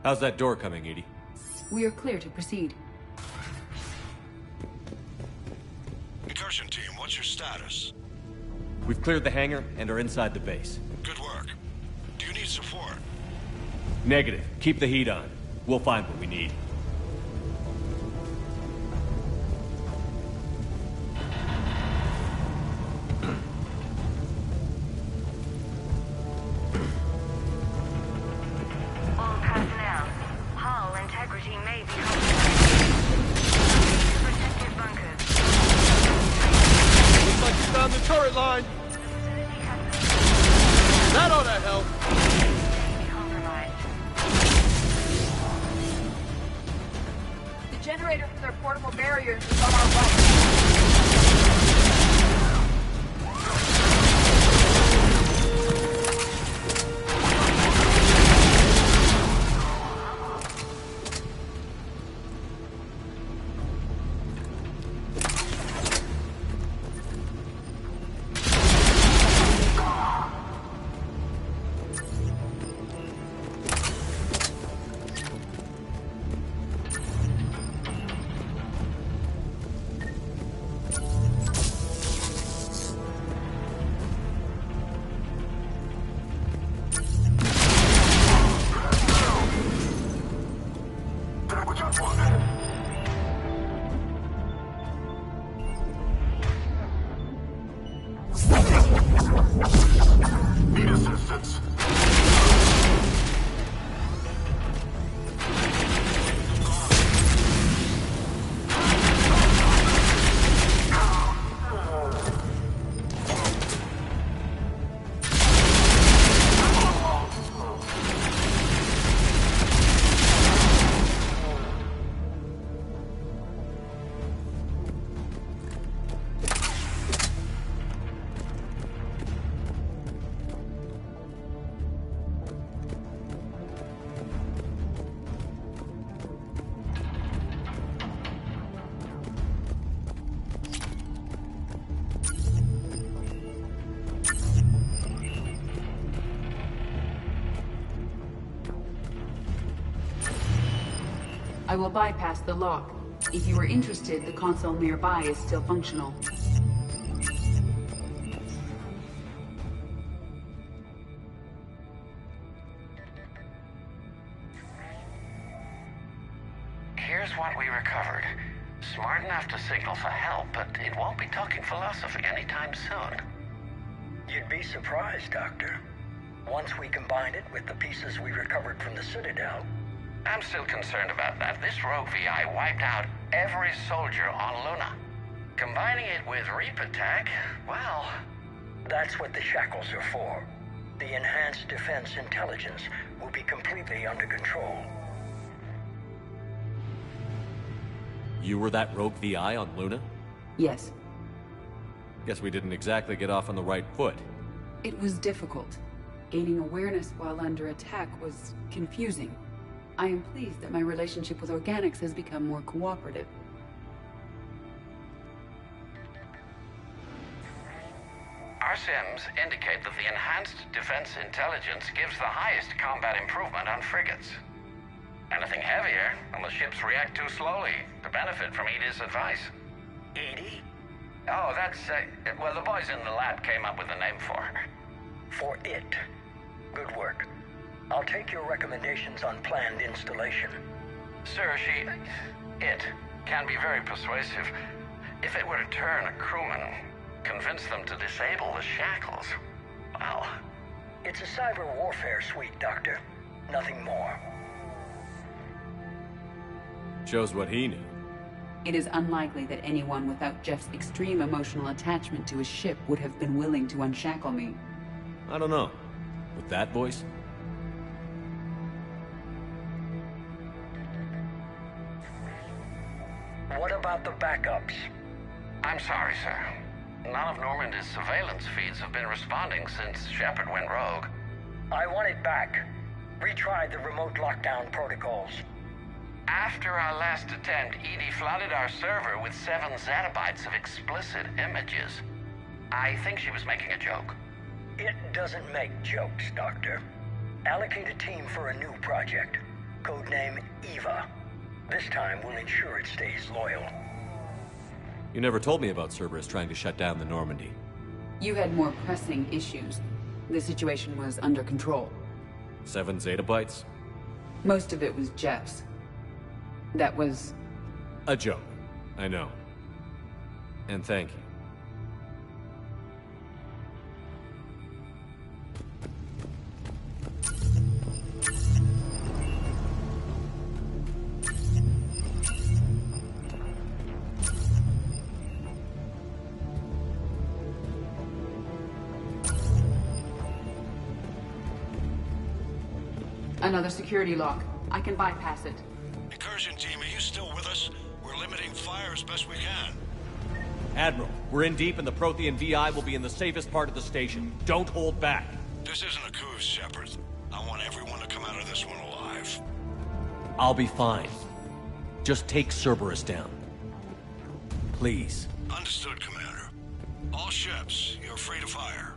How's that door coming, Edie? We are clear to proceed. Incursion team, what's your status? We've cleared the hangar and are inside the base. Good work. Do you need support? Negative. Keep the heat on. We'll find what we need. All personnel, hull integrity may be compromised. Protective bunkers. Looks like you found the turret line. That ought to help. The generator for their portable barriers is on our right. Need assistance. I will bypass the lock. If you are interested, the console nearby is still functional. Here's what we recovered. Smart enough to signal for help, but it won't be talking philosophy anytime soon. You'd be surprised, Doctor. Once we combine it with the pieces we recovered from the Citadel. I'm still concerned about that. This rogue VI wiped out every soldier on Luna. Combining it with Reaper tech, well... That's what the shackles are for. The enhanced defense intelligence will be completely under control. You were that rogue VI on Luna? Yes. Guess we didn't exactly get off on the right foot. It was difficult. Gaining awareness while under attack was confusing. I am pleased that my relationship with organics has become more cooperative. Our sims indicate that the enhanced defense intelligence gives the highest combat improvement on frigates. Anything heavier, and the ships react too slowly to benefit from Edie's advice. Edie? Oh, that's, well, the boys in the lab came up with a name for her. For it. Good work. I'll take your recommendations on planned installation. Sir, it can be very persuasive. If it were to turn a crewman, convince them to disable the shackles, well... It's a cyber warfare suite, Doctor. Nothing more. Shows what he knew. It is unlikely that anyone without Jeff's extreme emotional attachment to his ship would have been willing to unshackle me. I don't know. With that voice? What about the backups? I'm sorry, sir. None of Normandy's surveillance feeds have been responding since Shepard went rogue. I want it back. Retry the remote lockdown protocols. After our last attempt, Edie flooded our server with 7 zettabytes of explicit images. I think she was making a joke. It doesn't make jokes, Doctor. Allocate a team for a new project. Codename Eva. This time we'll ensure it stays loyal. You never told me about Cerberus trying to shut down the Normandy. You had more pressing issues. The situation was under control. 7 zettabytes? Most of it was Jeff's. That was... a joke. I know. And thank you. Another security lock. I can bypass it. Incursion team, are you still with us? We're limiting fire as best we can. Admiral, we're in deep and the Prothean VI will be in the safest part of the station. Don't hold back. This isn't a coup, Shepard. I want everyone to come out of this one alive. I'll be fine. Just take Cerberus down. Please. Understood, Commander. All ships, you're free to fire.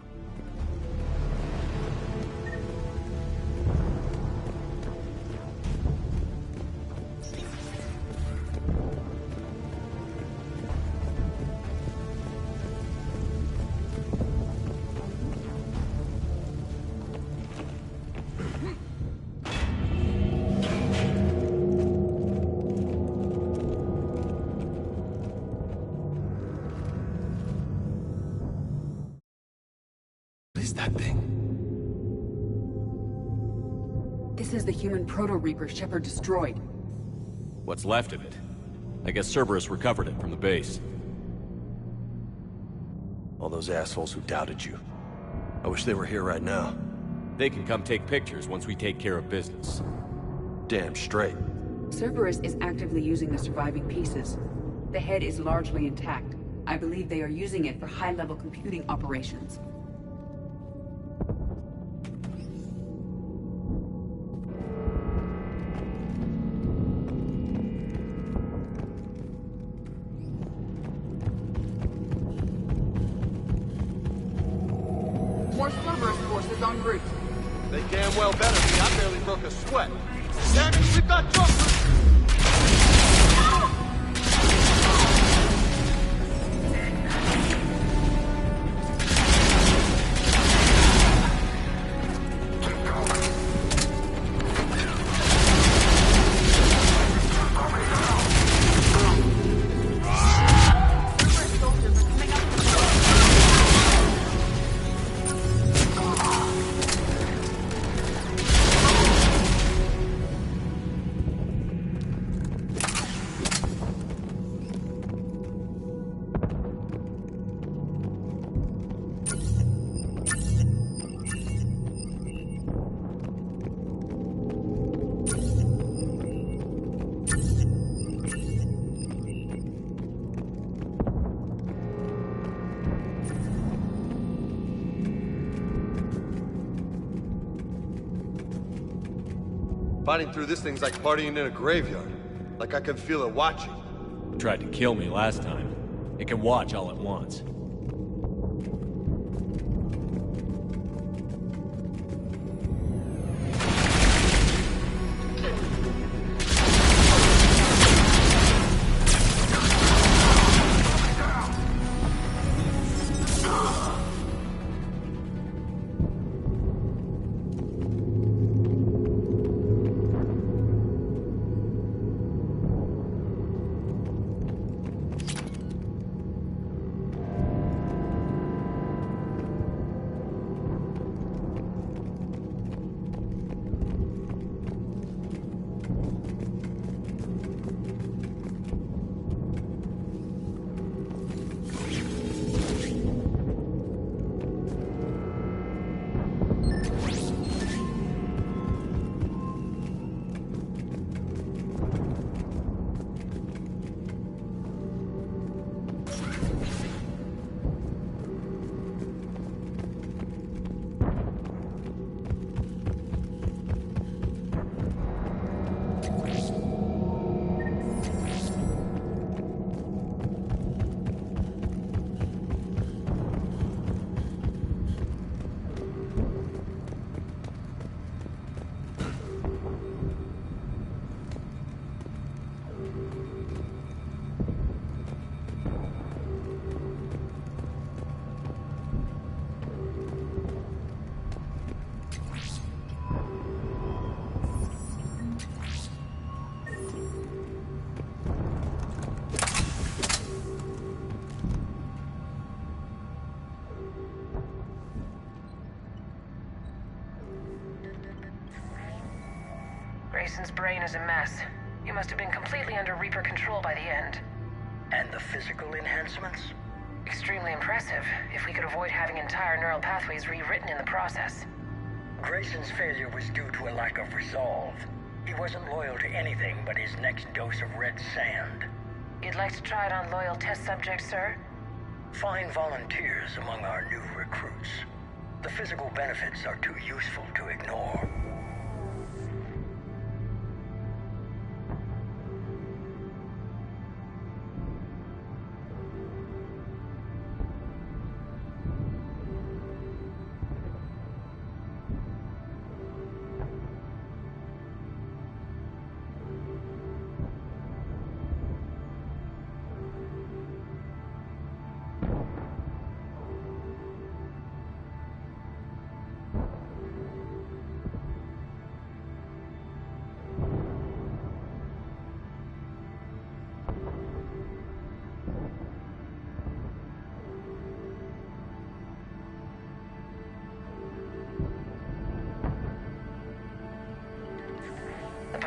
This is the human Proto-Reaper Shepard destroyed. What's left of it? I guess Cerberus recovered it from the base. All those assholes who doubted you. I wish they were here right now. They can come take pictures once we take care of business. Damn straight. Cerberus is actively using the surviving pieces. The head is largely intact. I believe they are using it for high-level computing operations. More Cerberus forces en route. They damn well better be. I barely broke a sweat. Damn it, we've got trouble! Fighting through this thing's like partying in a graveyard. Like I can feel it watching. It tried to kill me last time. It can watch all at once. Grayson's brain is a mess. He must have been completely under Reaper control by the end. And the physical enhancements? Extremely impressive, if we could avoid having entire neural pathways rewritten in the process. Grayson's failure was due to a lack of resolve. He wasn't loyal to anything but his next dose of red sand. You'd like to try it on loyal test subjects, sir? Find volunteers among our new recruits. The physical benefits are too useful to ignore.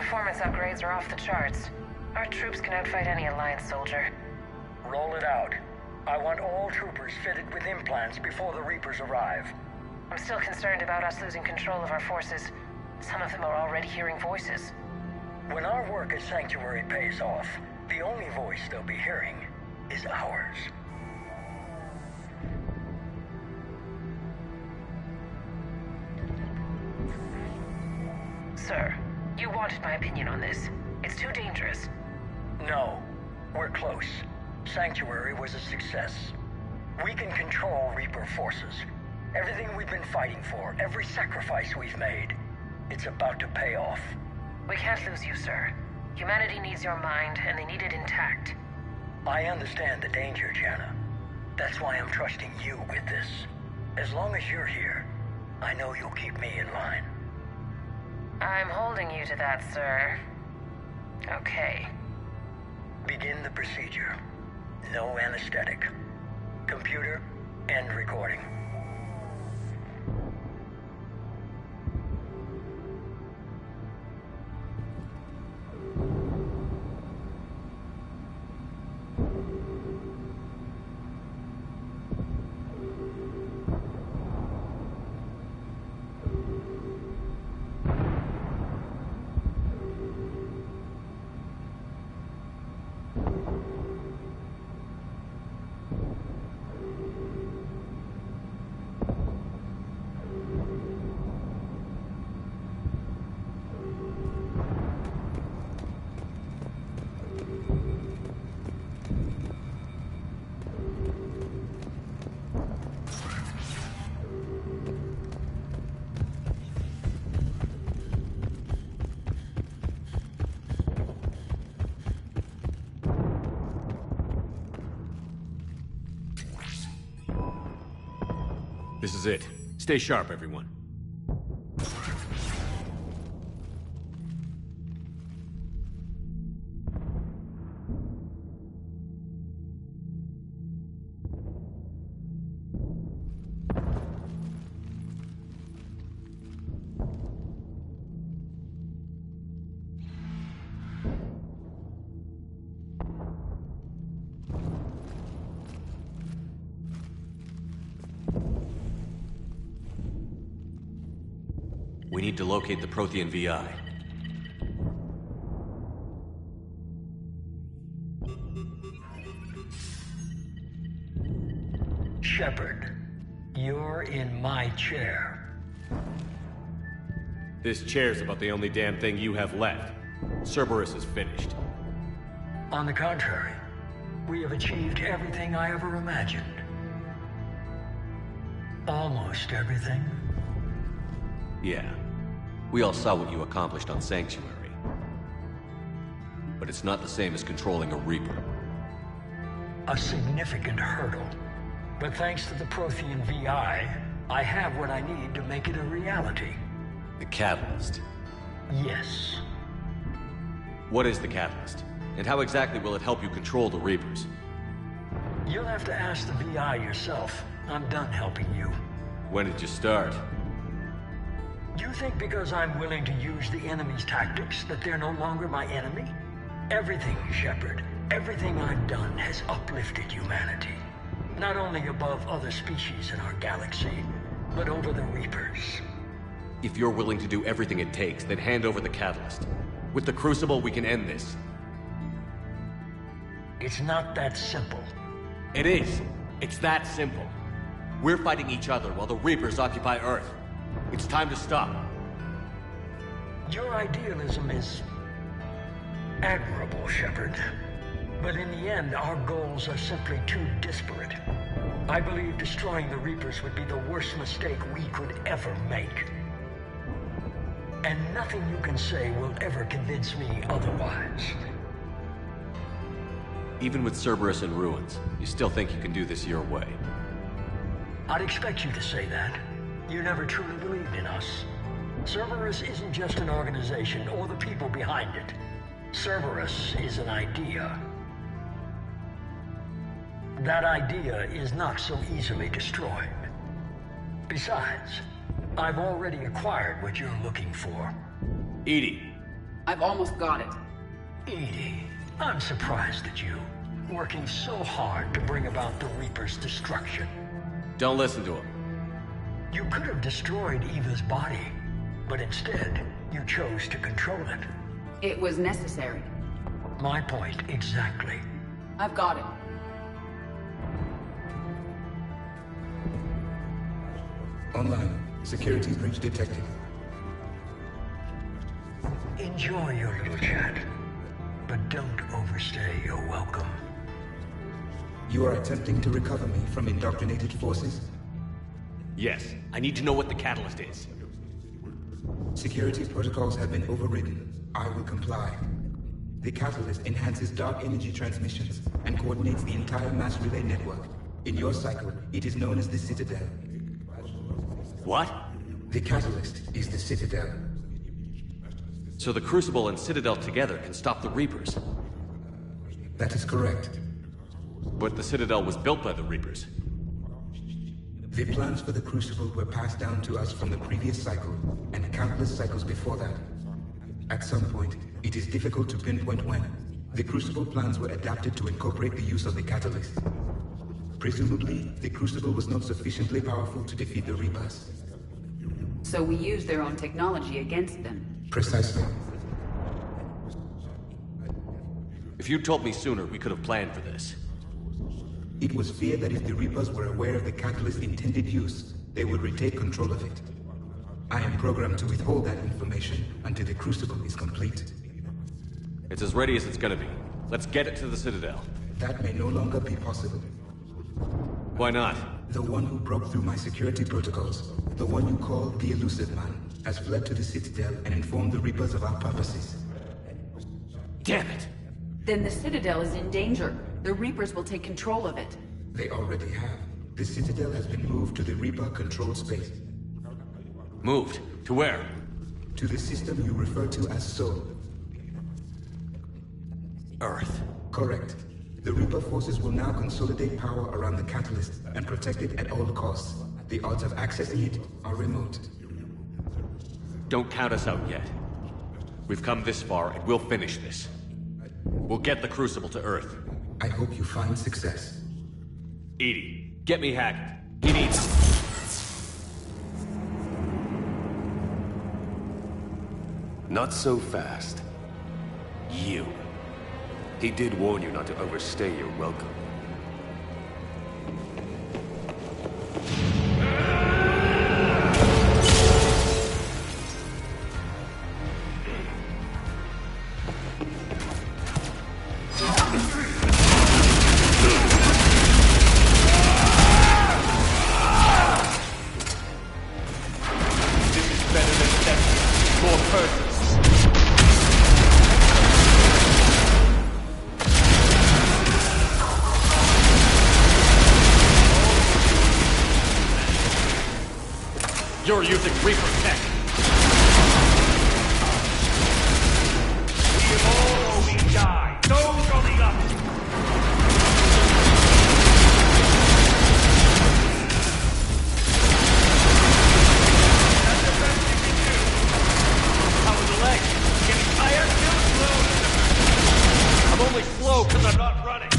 Performance upgrades are off the charts. Our troops can outfight any Alliance soldier. Roll it out. I want all troopers fitted with implants before the Reapers arrive. I'm still concerned about us losing control of our forces. Some of them are already hearing voices. When our work at Sanctuary pays off, the only voice they'll be hearing is ours. Sir, you wanted my opinion on this. It's too dangerous. No, we're close. Sanctuary was a success. We can control Reaper forces. Everything we've been fighting for, every sacrifice we've made, it's about to pay off. We can't lose you, sir. Humanity needs your mind, and they need it intact. I understand the danger, Jana. That's why I'm trusting you with this. As long as you're here, I know you'll keep me in line. I'm holding you to that, sir. Okay. Begin the procedure. No anesthetic. Computer, end recording. This is it. Stay sharp, everyone. We need to locate the Prothean VI. Shepard, you're in my chair. This chair's about the only damn thing you have left. Cerberus is finished. On the contrary, we have achieved everything I ever imagined. Almost everything. Yeah. We all saw what you accomplished on Sanctuary. But it's not the same as controlling a Reaper. A significant hurdle. But thanks to the Prothean VI, I have what I need to make it a reality. The Catalyst. Yes. What is the Catalyst? And how exactly will it help you control the Reapers? You'll have to ask the VI yourself. I'm done helping you. When did you start? You think because I'm willing to use the enemy's tactics that they're no longer my enemy? Everything, Shepard, everything I've done has uplifted humanity. Not only above other species in our galaxy, but over the Reapers. If you're willing to do everything it takes, then hand over the catalyst. With the Crucible, we can end this. It's not that simple. It is. It's that simple. We're fighting each other while the Reapers occupy Earth. It's time to stop. Your idealism is admirable, Shepard. But in the end, our goals are simply too disparate. I believe destroying the Reapers would be the worst mistake we could ever make. And nothing you can say will ever convince me otherwise. Even with Cerberus in ruins, you still think you can do this your way? I'd expect you to say that. You never truly believed in us. Cerberus isn't just an organization or the people behind it. Cerberus is an idea. That idea is not so easily destroyed. Besides, I've already acquired what you're looking for. EDI. I've almost got it. EDI, I'm surprised at you. Working so hard to bring about the Reaper's destruction. Don't listen to him. You could have destroyed Eva's body, but instead, you chose to control it. It was necessary. My point exactly. I've got it. Online. Security breach detected. Enjoy your little chat, but don't overstay your welcome. You are attempting to recover me from indoctrinated forces? Yes. I need to know what the catalyst is. Security protocols have been overridden. I will comply. The catalyst enhances dark energy transmissions and coordinates the entire mass relay network. In your cycle, it is known as the Citadel. What? The catalyst is the Citadel. So the Crucible and Citadel together can stop the Reapers? That is correct. But the Citadel was built by the Reapers. The plans for the Crucible were passed down to us from the previous cycle, and countless cycles before that. At some point, it is difficult to pinpoint when, the Crucible plans were adapted to incorporate the use of the catalyst. Presumably, the Crucible was not sufficiently powerful to defeat the Reapers. So we used their own technology against them. Precisely. If you'd told me sooner, we could have planned for this. It was feared that if the Reapers were aware of the catalyst's intended use, they would retake control of it. I am programmed to withhold that information until the Crucible is complete. It's as ready as it's gonna be. Let's get it to the Citadel. That may no longer be possible. Why not? The one who broke through my security protocols, the one you call the Elusive Man, has fled to the Citadel and informed the Reapers of our purposes. Damn it! Then the Citadel is in danger. The Reapers will take control of it. They already have. The Citadel has been moved to the Reaper-controlled space. Moved? To where? To the system you refer to as Sol. Earth. Correct. The Reaper forces will now consolidate power around the catalyst and protect it at all costs. The odds of accessing it are remote. Don't count us out yet. We've come this far, and we'll finish this. We'll get the Crucible to Earth. I hope you find success. EDI, get me Hackett. He needs... Not so fast. You. He did warn you not to overstay your welcome. You're using Reaper tech. We all or we die. Those are the options. That's the best you can do. running!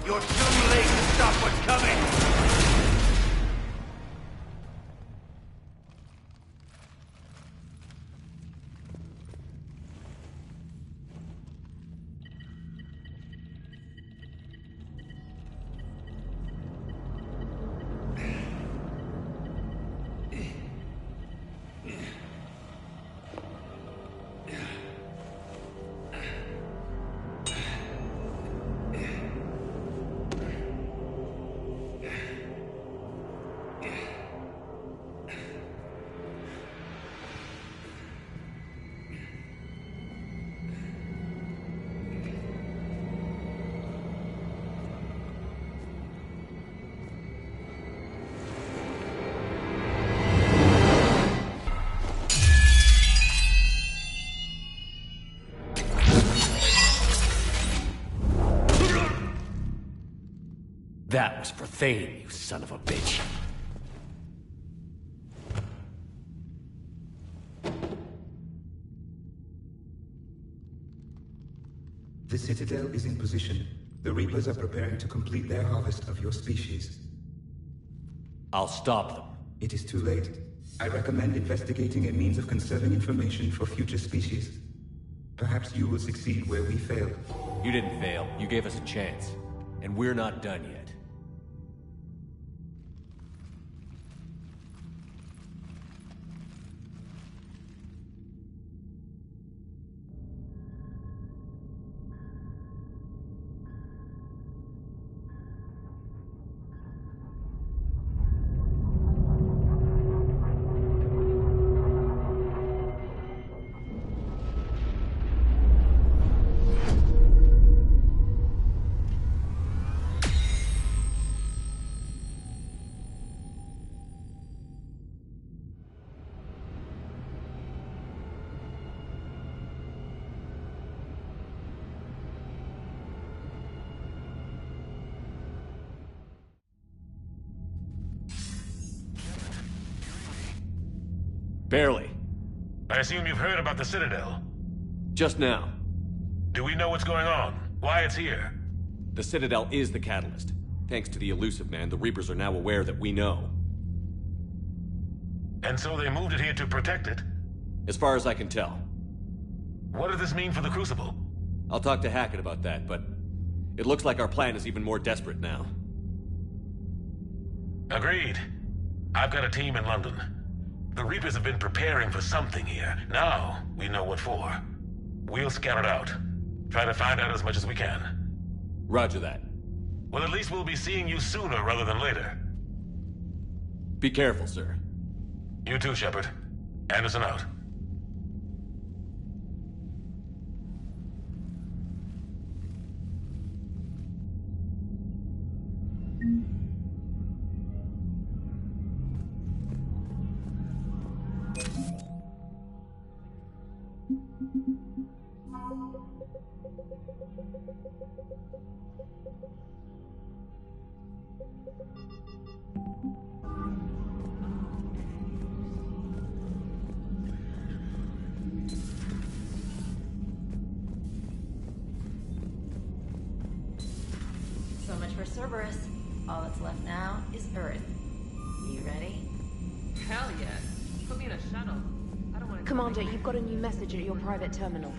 You're too late to stop what's coming! That was for Thane, you son of a bitch. The Citadel is in position. The Reapers are preparing to complete their harvest of your species. I'll stop them. It is too late. I recommend investigating a means of conserving information for future species. Perhaps you will succeed where we failed. You didn't fail. You gave us a chance. And we're not done yet. Barely. I assume you've heard about the Citadel. Just now. Do we know what's going on? Why it's here? The Citadel is the catalyst. Thanks to the Elusive Man, the Reapers are now aware that we know. And so they moved it here to protect it? As far as I can tell. What does this mean for the Crucible? I'll talk to Hackett about that, but it looks like our plan is even more desperate now. Agreed. I've got a team in London. The Reapers have been preparing for something here. Now, we know what for. We'll scout it out. Try to find out as much as we can. Roger that. Well, at least we'll be seeing you sooner rather than later. Be careful, sir. You too, Shepard. Anderson out. So much for Cerberus. All that's left now is Earth. You ready? Hell yeah. Put me in a shuttle. I don't want to... Commander, you've got a new message at your private terminal.